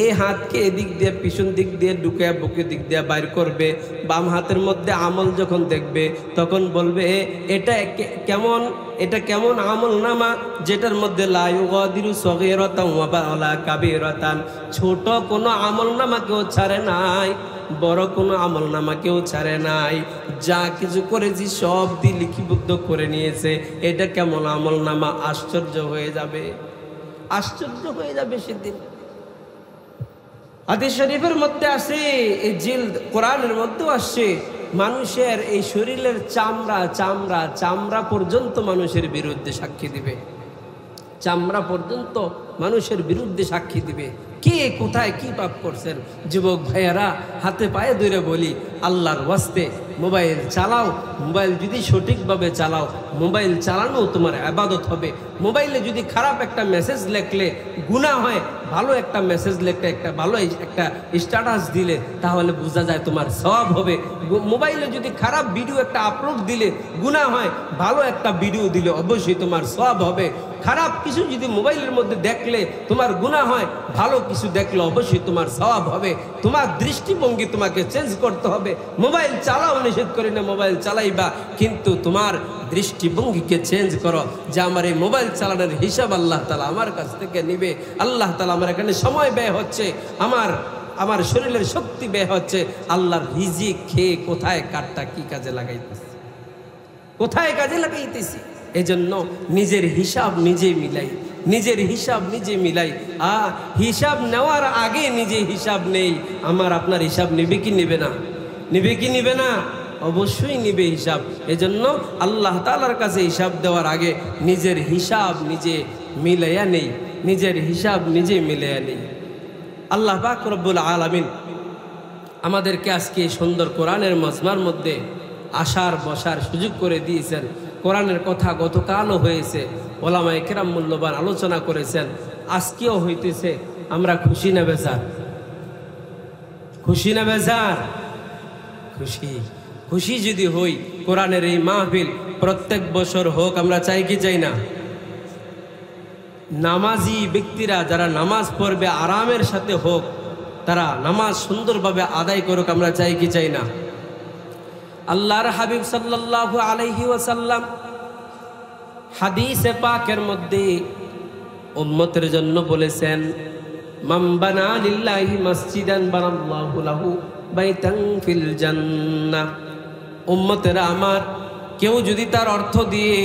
এই হাতকে এদিক দিয়ে পিছন দিক দিয়ে ঢুকাইয়া বুকে দিক দিয়ে বাইর করবে। বাম হাতের মধ্যে আমল যখন দেখবে, তখন বলবে এটা কেমন আমল নামা, যেটার মধ্যে লা ইউগাদিরু সগীরাতান ওয়ালা কাবীরাতান, ছোট কোনো আমল নামা কেউ ছাড়ে নাই। বড় কোনো আমল নামা কেউ ছাড়ে নাই, যা কিছু করেছি সব দিয়ে লিপিবদ্ধ করে নিয়েছে। এটা কেমন আমল নামা? আশ্চর্য হয়ে যাবে, আশ্চর্য হয়ে যাবে সেদিন। হাদিস শরীফের মধ্যে আসে, এই জিলদ কোরআনের মধ্যেও আসছে, মানুষের এই শরীরের চামড়া চামড়া চামড়া পর্যন্ত মানুষের বিরুদ্ধে সাক্ষী দিবে, চামড়া পর্যন্ত মানুষের বিরুদ্ধে সাক্ষী দিবে। কে কোথায় কি পাপ করছেন? যুবক ভাইয়েরা, হাতে পায়ে ধরে বলি, আল্লাহর ওয়াস্তে মোবাইল চালাও। মোবাইল যদি সঠিকভাবে চালাও, মোবাইল চালানো তোমার ইবাদত হবে। মোবাইলে যদি খারাপ একটা মেসেজ লিখলে গুনাহ হয়, ভালো একটা মেসেজ লিখলে, একটা ভালো একটা স্ট্যাটাস দিলে, তাহলে বোঝা যায় তোমার সওয়াব হবে। মোবাইলে যদি খারাপ ভিডিও একটা আপলোড দিলে গুনাহ হয়, ভালো একটা ভিডিও দিলে অবশ্যই তোমার সওয়াব হবে। খারাপ কিছু যদি মোবাইলের মধ্যে দেখলে তোমার গুনাহ হয়, ভালো কিছু দেখলে অবশ্যই তোমার সওয়াব হবে। তোমার দৃষ্টিভঙ্গি তোমাকে চেঞ্জ করতে হবে। মোবাইল চালাও, নিষেধ করি না, মোবাইল চালাইবা, কিন্তু তোমার দৃষ্টিভঙ্গিকে চেঞ্জ করো, যে আমার এই মোবাইল চালানোর হিসাব আল্লাহ তাআলা আমার কাছ থেকে নিবে। আল্লাহ তাআলা আমার এখানে সময় ব্যয় হচ্ছে, আমার শরীরের শক্তি ব্যয় হচ্ছে, আল্লাহর রিজিক খেয়ে কোথায় কারটা কি কাজে লাগাইতেছি, কোথায় কাজে লাগাইতেছি। এজন্য নিজের হিসাব নিজে মিলাই, নিজের হিসাব নিজে মিলাই। হিসাব নেওয়ার আগে নিজে হিসাব নেই। আমার আপনার হিসাব নেবে কি নেবে না? নেবে কি নেবে না? অবশ্যই নিবে হিসাব। এজন্য আল্লাহ তাআলার কাছে হিসাব দেওয়ার আগে নিজের হিসাব নিজে মিলাইয়া নেই, নিজের হিসাব নিজে মিলাইয়া নেই। আল্লাহ পাক রব্বুল আলামিন আমাদেরকে আজকে সুন্দর কোরআনের মজমার মধ্যে আসার বসার সুযোগ করে দিয়েছেন। কোরআনের কথা গতকালও হয়েছে, ওলামায়ে কেরাম মূল্যবান আলোচনা করেছেন, আজকেও হইতেছে। আমরা খুশি না বেজার? খুশি না বেজার? খুশি। খুশি যদি হই, কোরআনের এই মাহফিল প্রত্যেক বছর হোক, আমরা চাই কি চাই না? নামাজি ব্যক্তিরা যারা নামাজ পড়বে আরামের সাথে হোক, তারা নামাজ সুন্দরভাবে আদায় করুক, আমরা চাই কি চাই না? আল্লাহর হাবিব সাল্লাল্লাহু আলাইহি ওয়াসাল্লাম হাদিসে পাকের মধ্যে উম্মতের জন্য বলেছেন, মান বানা লিল্লাহি মসজিদান বানাল্লাহু লাহু বাইতান ফিল জান্নাহ। উম্মতেরা আমার, কেউ যদি তার অর্থ দিয়ে,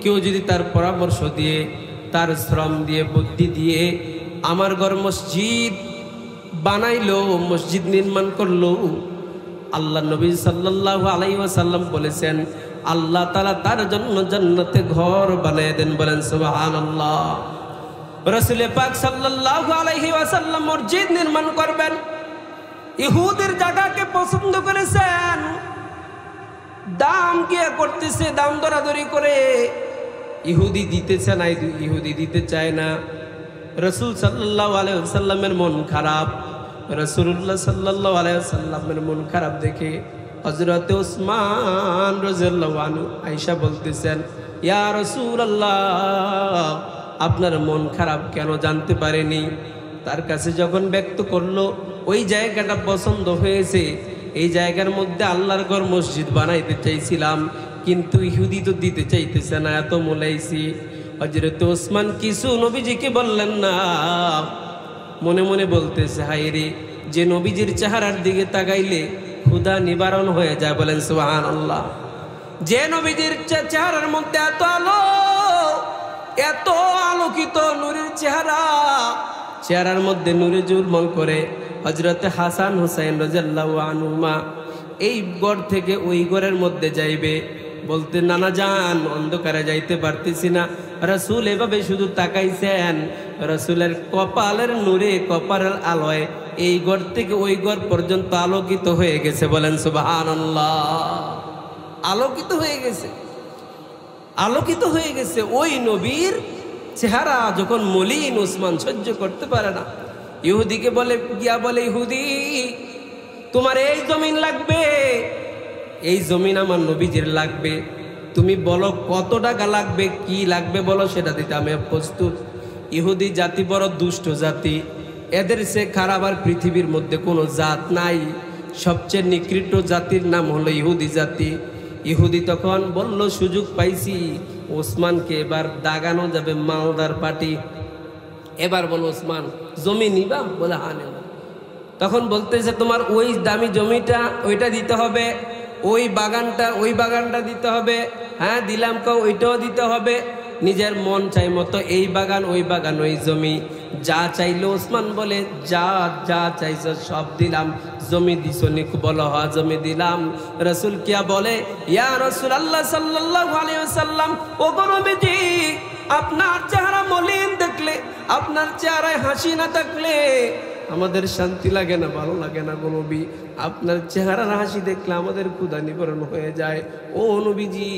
কেউ যদি তার পরামর্শ দিয়ে, তার শ্রম দিয়ে, বুদ্ধি দিয়ে আমার ঘর মসজিদ বানাইলো, মসজিদ নির্মাণ করলো, আল্লাহ নবী সাল্লাল্লাহু আলাইহি ওয়াসাল্লাম বলেছেন, আল্লাহ তাআলা তার জন্য জান্নাতে ঘর বানিয়ে দেন। বলেন সুবহানাল্লাহ। রাসূল পাক সাল্লাল্লাহু আলাইহি ওয়াসাল্লাম মসজিদ নির্মাণ করবেন, ইহুদের জায়গাকে পছন্দ করেছেন, দাম কি করতেছে, দাম দরাদরি করে। ইহুদি দিতেছে না, ইহুদি দিতে চায় না। রাসূল সাল্লাল্লাহু আলাইহি ওয়াসাল্লামের মন খারাপ। রাসূলুল্লাহ সাল্লাল্লাহু আলাইহি ওয়াসাল্লামের মন খারাপ দেখে হযরত ওসমান রাদিয়াল্লাহু আনহু আয়েশা বলতেছেন, ইয়া রাসূলুল্লাহ, আপনার মন খারাপ কেন জানতে পারেনি। তার কাছে যখন ব্যক্ত করলো, ওই জায়গাটা পছন্দ হয়েছে, এই জায়গার মধ্যে আল্লাহর ঘর মসজিদ বানাইতে চাইছিলাম, কিন্তু ইহুদি তো দিতে চাইতেছে না, এত মোলাইছি। হযরত ওসমান কিছু নবীজিকে বললেন না, মনে মনে বলতেছে, হায় রে, যে নবীজির চেহারার দিকে তাকাইলে ক্ষুধা নিবারণ হয়ে যায়। বলেন সুবহানাল্লাহ। যে নবীজির চেহারার মধ্যে এত আলো, এত আলোকিত নূরের চেহারা, চেহারার মধ্যে নূরে ঝলমল করে। হযরত হাসান হুসাইন রাদিয়াল্লাহু আনহুমা এই ঘর থেকে ওই ঘরের মধ্যে যাইবে, বলতে, নানা যান, অন্ধকারে যাইতে পারতেছি না। রাসূল এভাবে শুধু তাকাইছেন, রাসূলের কপালের নূরে, কপালের আলোয় এই ঘর থেকে ওই ঘর পর্যন্ত আলোকিত হয়ে গেছে। বলেন সুবহানাল্লাহ। আলোকিত হয়ে গেছে, আলোকিত হয়ে গেছে। ওই নবীর চেহারা যখন মলিন, ওসমান সহ্য করতে পারে না। ইহুদিকে বলে, গিয়া বলে, ইহুদি, তোমার এই জমিন লাগবে, এই জমিন আমার নবীজির লাগবে, তুমি বলো কত টাকা লাগবে, কি লাগবে বলো, সেটা দিতে আমি প্রস্তুত। ইহুদি জাতি বড় দুষ্ট জাতি, এদের সে খারাপ আর পৃথিবীর মধ্যে কোনো জাত নাই। সবচেয়ে নিকৃষ্ট জাতির নাম হলো ইহুদি জাতি। ইহুদি তখন বলল, সুযোগ পাইছি, ওসমানকে এবার দাগানো যাবে মালদার পাটি। এবার বলো, ওসমান জমি নিবা? বলে হ্যাঁ নেব। তখন বলতেছে তোমার ওই দামি জমিটা ওইটা দিতে হবে, ওই বাগানটা দিতে হবে। হ্যাঁ দিলাম, কও ওইটাও দিতে হবে। নিজের মন চাই মতো এই বাগান ওই জমি যা চাইলো ওসমান বলে যা যা চাইছ সব দিলাম। জমি দিছনি? বলো হ্যাঁ জমি দিলাম। রাসূল কিয়া বলে, ইয়া রাসূলুল্লাহ সাল্লাল্লাহু আলাইহি ওয়াসাল্লাম, ও নবীজি আপনার চেহারা মলিন দেখলে, আপনার চেহারায় হাসি না থাকলে আমাদের শান্তি লাগে না, ভালো লাগে না গো নবী। আপনার চেহারার হাসি দেখলে আমাদের ক্ষুধা নিবারণ হয়ে যায়। ও নবীজি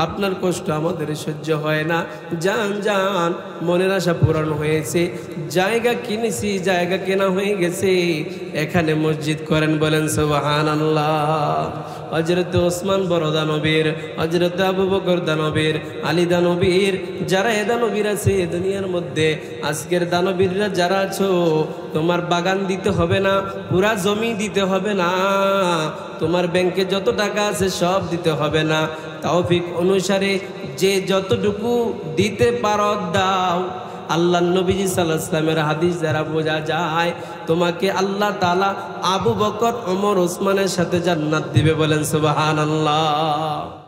আপনার কষ্ট আমাদের সহ্য হয় না। যান যান, মনের আশা পূরণ হয়েছে, জায়গা কিনেছি, জায়গা কেনা হয়ে গেছে, এখানে মসজিদ করেন। বলেন সুবহানাল্লাহ। হযরত ওসমান বড় দানবীর, হযরত আবু বকর দানবীর, আলী দানবীর, যারা এ দানবীর আছে দুনিয়ার মধ্যে, আজকের দানবীররা যারা আছো, তোমার বাগান দিতে হবে না, পুরা জমি দিতে হবে না, তোমার ব্যাংকে যত টাকা আছে সব দিতে হবে না। তৌফিক অনুসারে যে যতটুকু দিতে পারো দাও। আল্লাহ নবীজি সাল্লাল্লাহু আলাইহি ওয়াসাল্লামের হাদিস দ্বারা বোঝা যায় তোমাকে আল্লাহ তাআলা আবু বকর, ওমর, ওসমানের সাথে জান্নাত দিবে। বলেন সুবহানাল্লাহ।